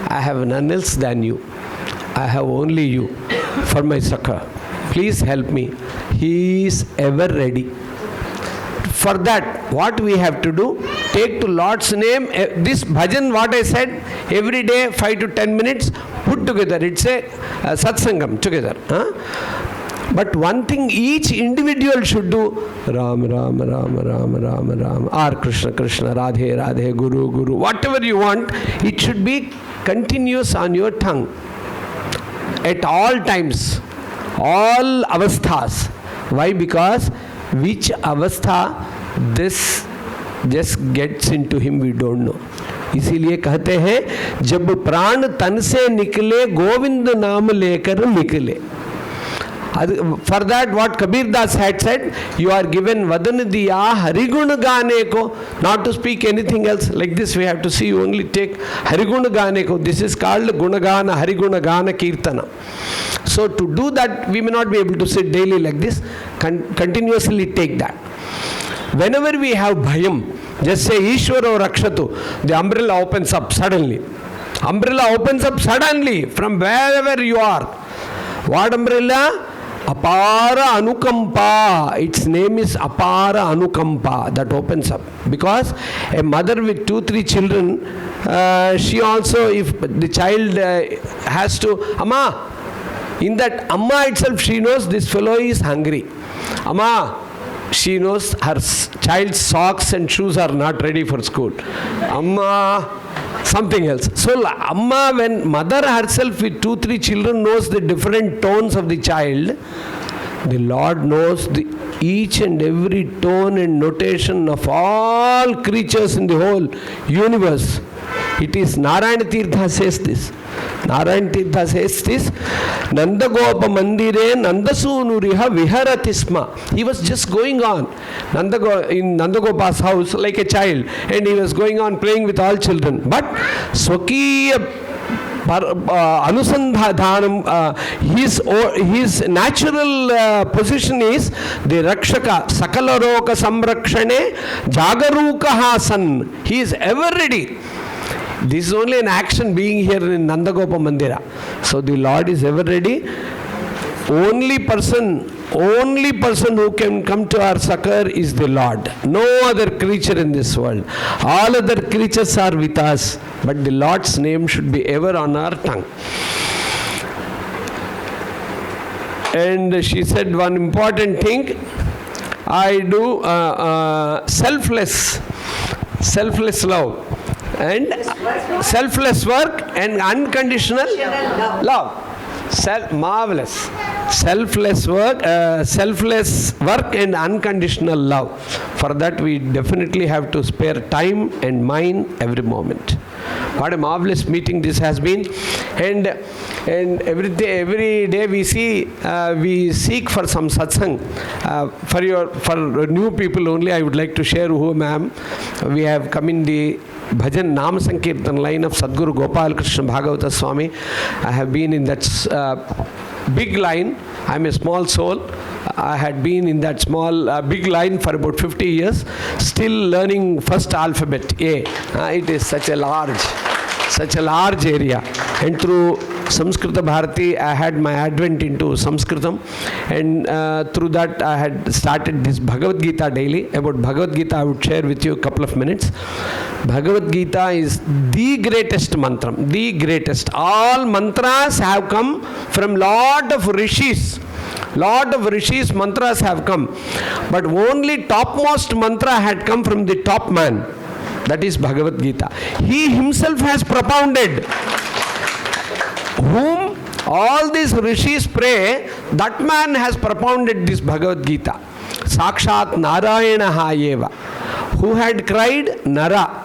I have none else than you. I have only you for my succor. Please help me. He is ever ready. For that, what we have to do? Take to Lord's name. This bhajan, what I said, every day 5 to 10 minutes, put together. It's a satsangam together. But one thing each individual should do, Ram, or Krishna, Radhe, Radhe, Guru, whatever you want, it should be continuous on your tongue. At all times, all avasthas. Why? Because which avastha this just gets into him, we don't know. इसीलिए कहते हैं जब प्राण तन से निकले गोविंद नाम लेकर निकले. For that, what Kabir Das had said, you are given Vadanadiya Hariguna Ganeko, not to speak anything else. Like this, we have to see, you only take Hariguna Ganeko. This is called Gunagana, Hariguna Gana Kirtana. So to do that, we may not be able to sit daily like this. Continuously take that. Whenever we have bhayam, just say Ishwaro Rakshatu, the umbrella opens up suddenly. Umbrella opens up suddenly from wherever you are. What umbrella? Apara Anukampa. Its name is Apara Anukampa. That opens up. Because a mother with 2-3 children, she also, if the child has to, Amma, in that Amma itself, she knows this fellow is hungry. Amma, she knows her child's socks and shoes are not ready for school. Amma, something else. So Amma, when mother herself with 2-3 children knows the different tones of the child, the Lord knows each and every tone and notation of all creatures in the whole universe. It is Narayana Tirtha says this. Narayana Tirtha says this. Nandagopa Mandire Nandasunuriha Viharatisma. He was just going on in Nandagopa's house like a child, and he was going on playing with all children. But Swakiya Anusandhanam, his natural position is the Rakshaka Sakalaroka Samrakshane Jagaruka Hasan. He is ever ready. This is only an action being here in Nandagopa Mandira. So the Lord is ever ready. Only person who can come to our succor is the Lord. No other creature in this world. All other creatures are with us, but the Lord's name should be ever on our tongue. And she said one important thing. I do selfless love. And selfless work and unconditional love. Marvelous. Selfless work and unconditional love. For that we definitely have to spare time and mind every moment. What a marvelous meeting this has been. And every day we seek for some satsang. For new people only, I would like to share who I am. We have come in the Bhajan Nam Sankirtan line of Sadguru Gopal Krishna Bhagavata Swami. I have been in that big line. I am a small soul. I had been in that small, big line for about 50 years, still learning first alphabet, A. It is such a large area. And through Samskrita Bharati, I had my advent into Sanskritam. And through that, I had started this Bhagavad Gita daily. About Bhagavad Gita, I would share with you a couple of minutes. Bhagavad Gita is the greatest mantram, the greatest. All mantras have come from lot of rishis. Lot of rishis mantras have come. But only topmost mantra had come from the top man. That is Bhagavad Gita. He himself has propounded. Whom all these rishis pray, that man has propounded this Bhagavad Gita. Sakshat Narayana Hayeva. Who had cried? Nara.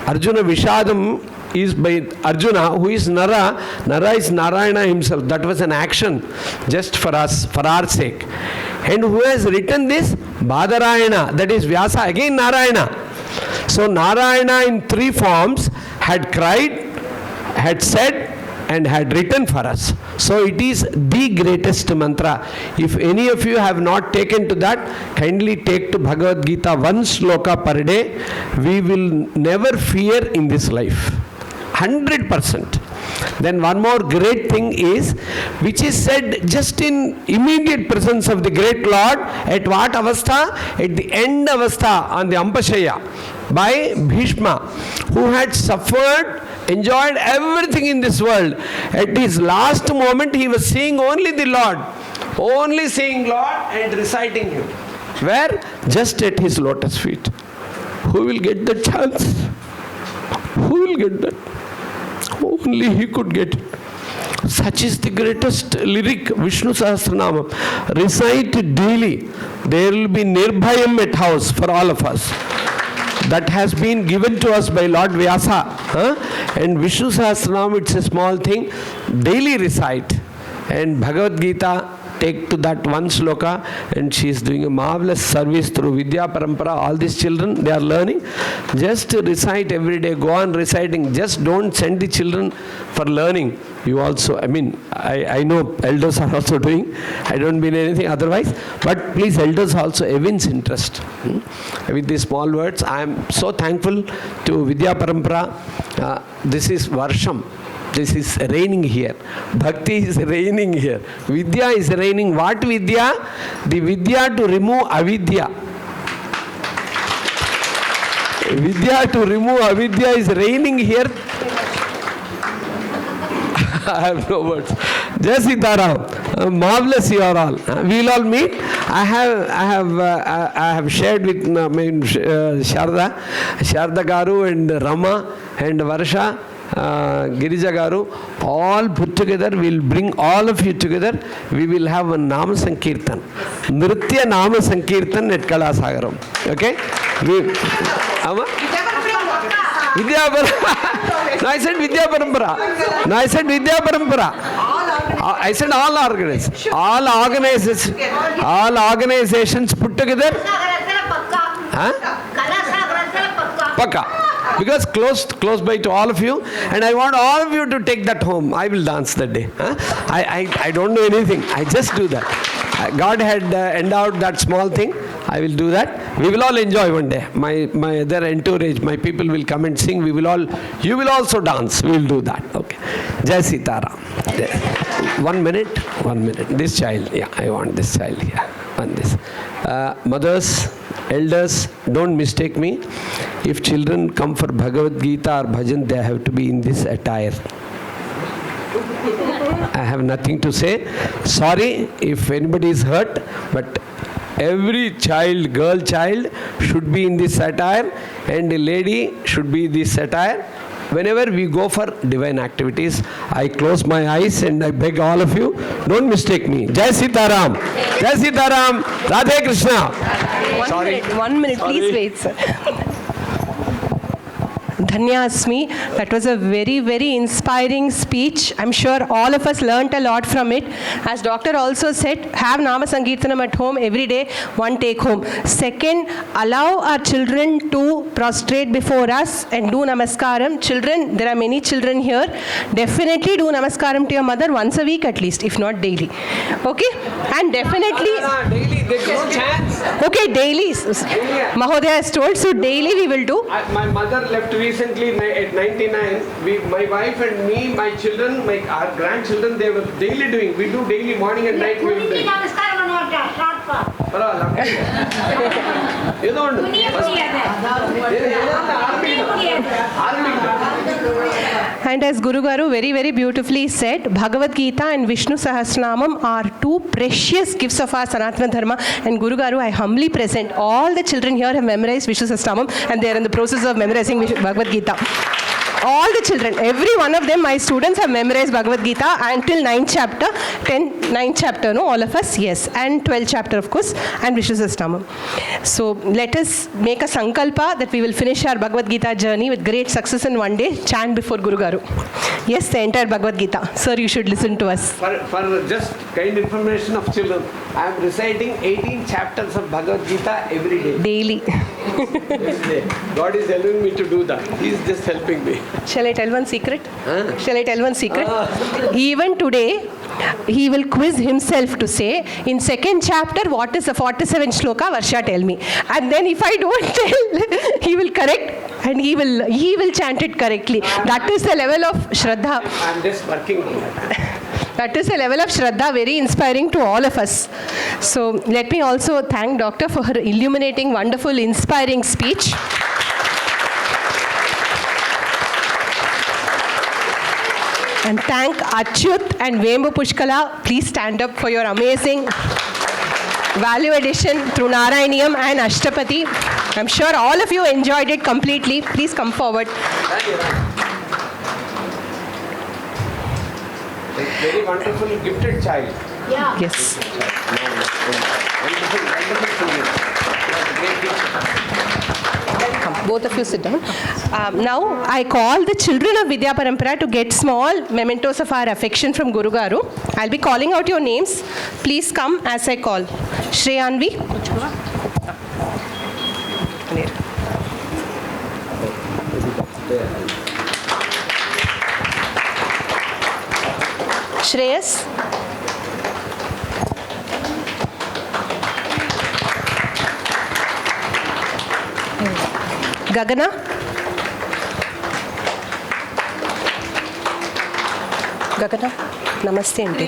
Arjuna Vishadam is by Arjuna, who is Nara. Nara is Narayana himself. That was an action just for us, for our sake. And who has written this? Badarayana. That is Vyasa, again Narayana. So Narayana in 3 forms had cried, had said, and had written for us. So it is the greatest mantra. If any of you have not taken to that, kindly take to Bhagavad Gita 1 sloka per day. We will never fear in this life. 100%. Then one more great thing is, which is said just in immediate presence of the great Lord, at what avastha? At the end avastha, on the Ampashaya, by Bhishma, who had suffered, enjoyed everything in this world. At his last moment, he was seeing only the Lord. Only seeing Lord and reciting Him. Where? Just at His lotus feet. Who will get the chance? Who will get that? Only He could get it. Such is the greatest lyric, Vishnu Sahasranama. Recite it daily. There will be Nirbhayam at house for all of us. That has been given to us by Lord Vyasa. And Vishnu Sahasranama, it's a small thing. Daily recite. And Bhagavad Gita, take to that one sloka, and she is doing a marvelous service through Vidya Parampara. All these children, they are learning. Just recite every day, go on reciting. Just don't send the children for learning. You also, I know elders are also doing. I don't mean anything otherwise. But please, elders also evince interest. With these small words, I am so thankful to Vidya Parampara. This is Varsham. This is raining here. Bhakti is raining here. Vidya is raining. What Vidya? The Vidya to remove avidya. Vidya to remove avidya is raining here. I have no words. Jai Sitaram. Marvelous you are all. We will all meet. I have shared with Sharda Garu and Rama and Varsha, Girija Garu, all put together. We will bring all of you together. We will have a Nama Sankirtan. Nritya Nama Sankirtan at Kalasagaram. Okay? Vidya Parampara. No, I said Vidya Parampara. No, I said Vidya Parampara. I said all organizations. All organizations put together. Pakka. Because close by to all of you, and I want all of you to take that home. I will dance that day. I don't know anything. I just do that. God had endowed that small thing. I will do that. We will all enjoy one day. My other entourage, my people will come and sing. You will also dance. We will do that. Okay. Jai Sitaram. 1 minute. This child. Yeah, I want this child here. On this. Mothers, elders, don't mistake me. If children come for Bhagavad Gita or Bhajan, they have to be in this attire. I have nothing to say. Sorry if anybody is hurt, but every child, girl child, should be in this attire, and a lady should be this attire. Whenever we go for divine activities, I close my eyes and I beg all of you, don't mistake me. Jai Sitaram. Jai Sitaram. Radhe Krishna. 1 minute, please wait, sir. Dhanyasmi. That was a very, very inspiring speech. I'm sure all of us learnt a lot from it. As doctor also said, have Nama Sankirtanam at home every day, one take home. Second, allow our children to prostrate before us and do Namaskaram. Children, there are many children here. Definitely do Namaskaram to your mother once a week at least, if not daily. Okay? And definitely... daily, there's no chance. Okay, daily. Mahodaya has told, so daily we will do. My mother left recently at 99. My wife and me, my children, our grandchildren, they were daily doing. We do daily, morning and night. We will do. And as Guru Garu very, very beautifully said, Bhagavad Gita and Vishnu Sahasranamam are two precious gifts of our Sanatana Dharma. And Guru Garu, I humbly present all the children here have memorized Vishnu Sahasranamam, and they are in the process of memorizing Bhagavad Gita. All the children, every one of them, my students have memorized Bhagavad Gita until 9th chapter, 9th chapter, no, all of us, yes, and 12th chapter, of course, and Vishnu Sahasranamam. So let us make a sankalpa that we will finish our Bhagavad Gita journey with great success in one day, chant before Guru Garu. Yes, the entire Bhagavad Gita. Sir, you should listen to us. For just kind information of children, I am reciting 18 chapters of Bhagavad Gita every day. Daily. God is helping me to do that. He is just helping me. Shall I tell one secret? Shall I tell one secret? Even today, he will quiz himself to say, in second chapter, what is the 47 shloka? Varsha, tell me. And then if I don't tell, he will correct and he will chant it correctly. That is the level of Shraddha. I am just working on that. That is a level of Shraddha, very inspiring to all of us. So let me also thank Doctor for her illuminating, wonderful, inspiring speech. And thank Achyuth and Vembu Pushkala. Please stand up for your amazing value addition through Narayaneeyam and Ashtapati. I'm sure all of you enjoyed it completely. Please come forward. Very wonderful, gifted child. Yeah. Yes. Wonderful, wonderful children. Great teacher. Come, both of you sit down. Now I call the children of Vidya Parampara to get small mementos of our affection from Guru Garu. I'll be calling out your names. Please come as I call. Shreyanvi. Shreyas. Gagana. Gagana, namaste aunty.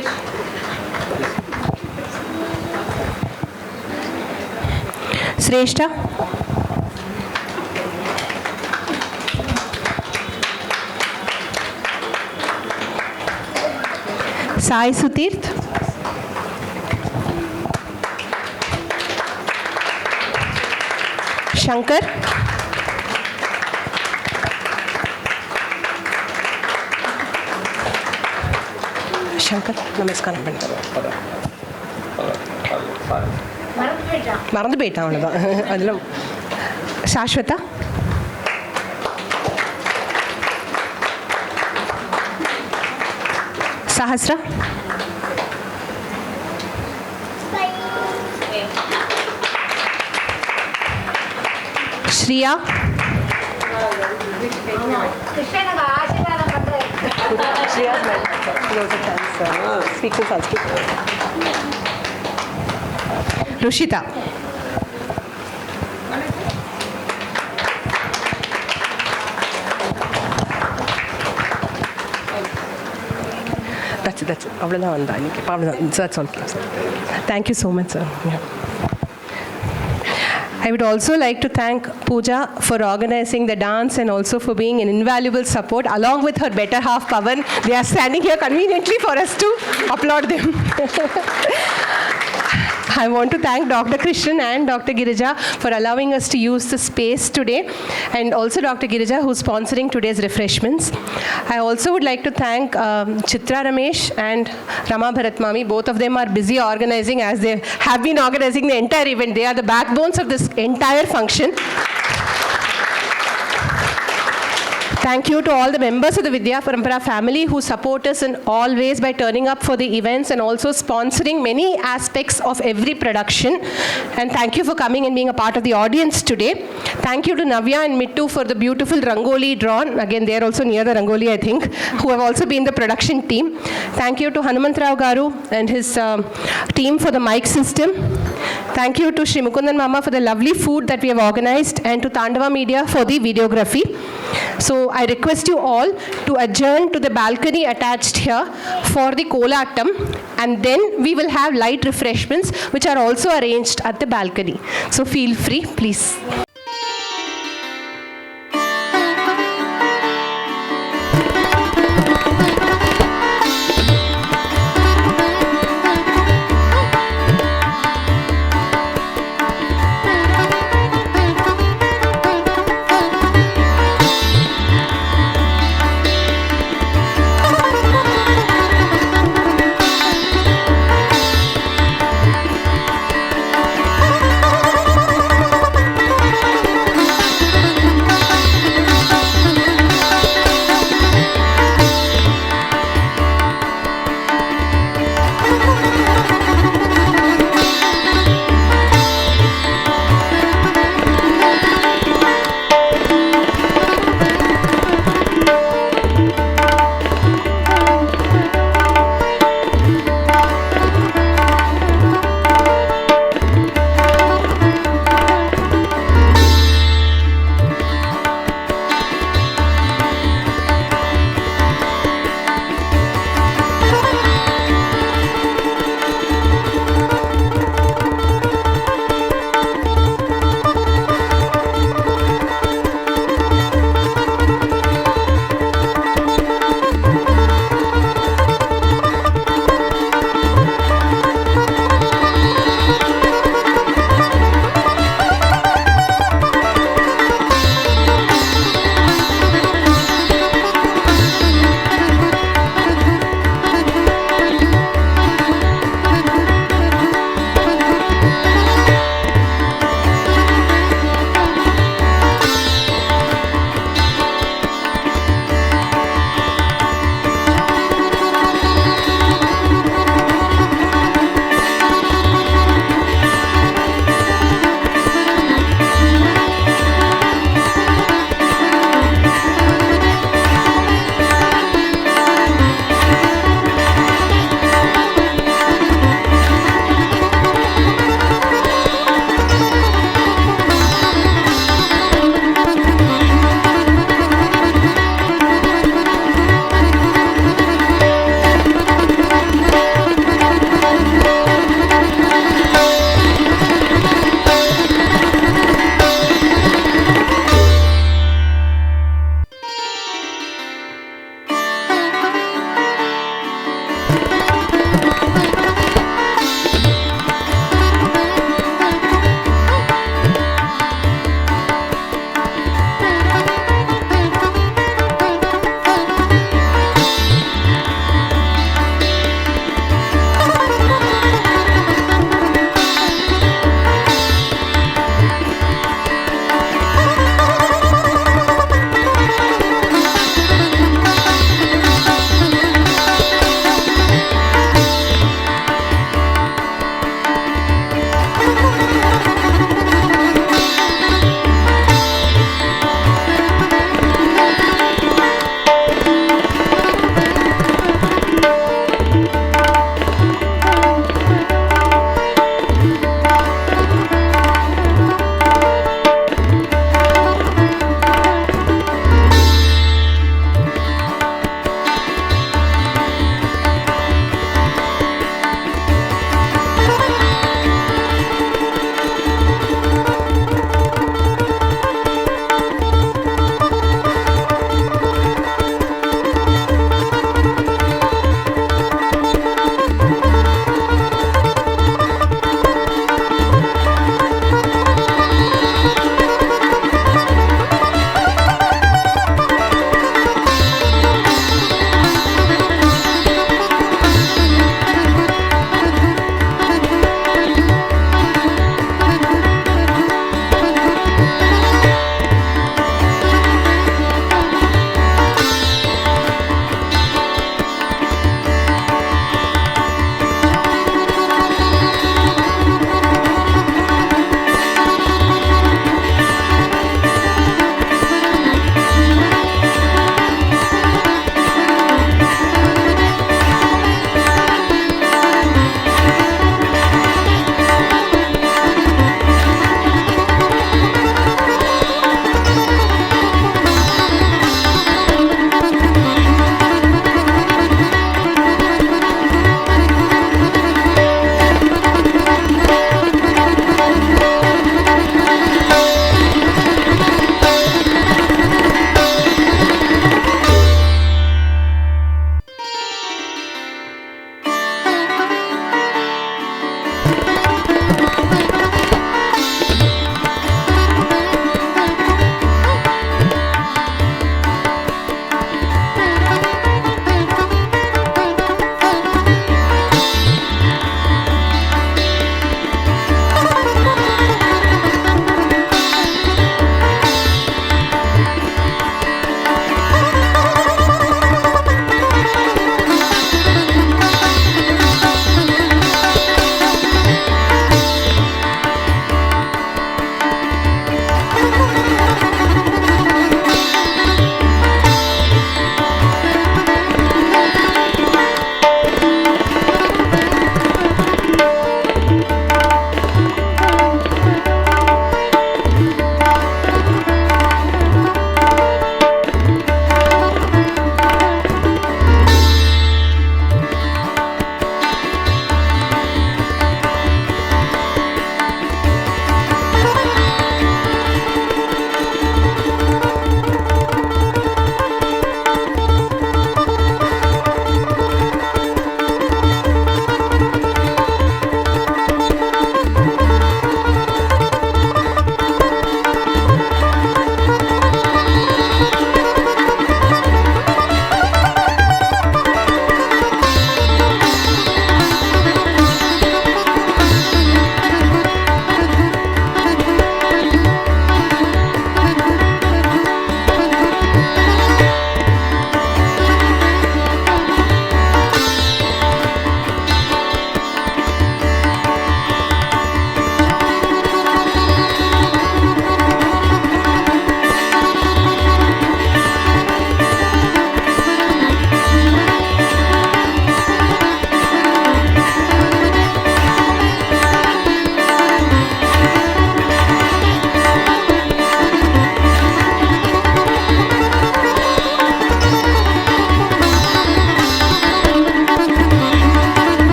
Shrestha. Sai Sutirth. Shankar. Shankar, namaskaram panna. மறந்து போயிட்டான் அவ்வளோதான். அதில் சாஸ்வதா. சஹஸ்ரா. ஸ்ரீயா. Speaking Sanskrit. Rushita. That's it. அவ்வளோதான் வந்தா இன்னைக்கு. அவ்வளோதான். That's all. Thank you so much, sir. Yeah. I would also like to thank Pooja for organizing the dance and also for being an invaluable support. Along with her better half, Pavan, they are standing here conveniently for us to applaud them. I want to thank Dr. Krishnan and Dr. Girija for allowing us to use the space today, and also Dr. Girija, who's sponsoring today's refreshments. I also would like to thank Chitra Ramesh and Rama Bharat Mami. Both of them are busy organizing, as they have been organizing the entire event. They are the backbones of this entire function. Thank you to all the members of the Vidya Parampara family who support us in all ways by turning up for the events and also sponsoring many aspects of every production. And thank you for coming and being a part of the audience today. Thank you to Navya and Mittu for the beautiful Rangoli drawn. Again, they are also near the Rangoli, I think, who have also been the production team. Thank you to Hanumantrao Garu and his team for the mic system. Thank you to Shri Mukundan Mama for the lovely food that we have organized, and to Tandava Media for the videography. So I request you all to adjourn to the balcony attached here for the Kolatam, and then we will have light refreshments which are also arranged at the balcony. So feel free, please.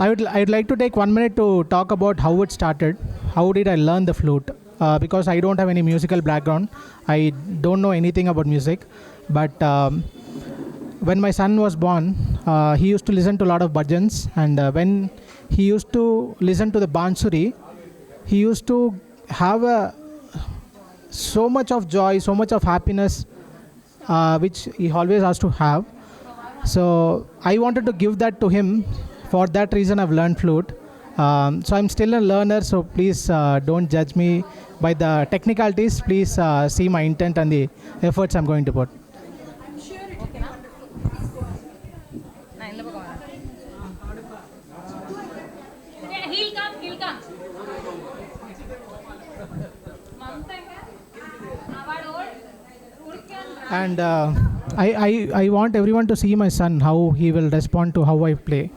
I'd like to take 1 minute to talk about how it started. How did I learn the flute? Because I don't have any musical background. I don't know anything about music. But when my son was born, he used to listen to a lot of bhajans. And when he used to listen to the bansuri, he used to have so much of joy, so much of happiness, which he always has to have. So I wanted to give that to him. For that reason, I've learned flute. So I'm still a learner, so please don't judge me by the technicalities. Please see my intent and the efforts I'm going to put. I'm sure it will come. He'll come. And I want everyone to see my son, how he will respond to how I play.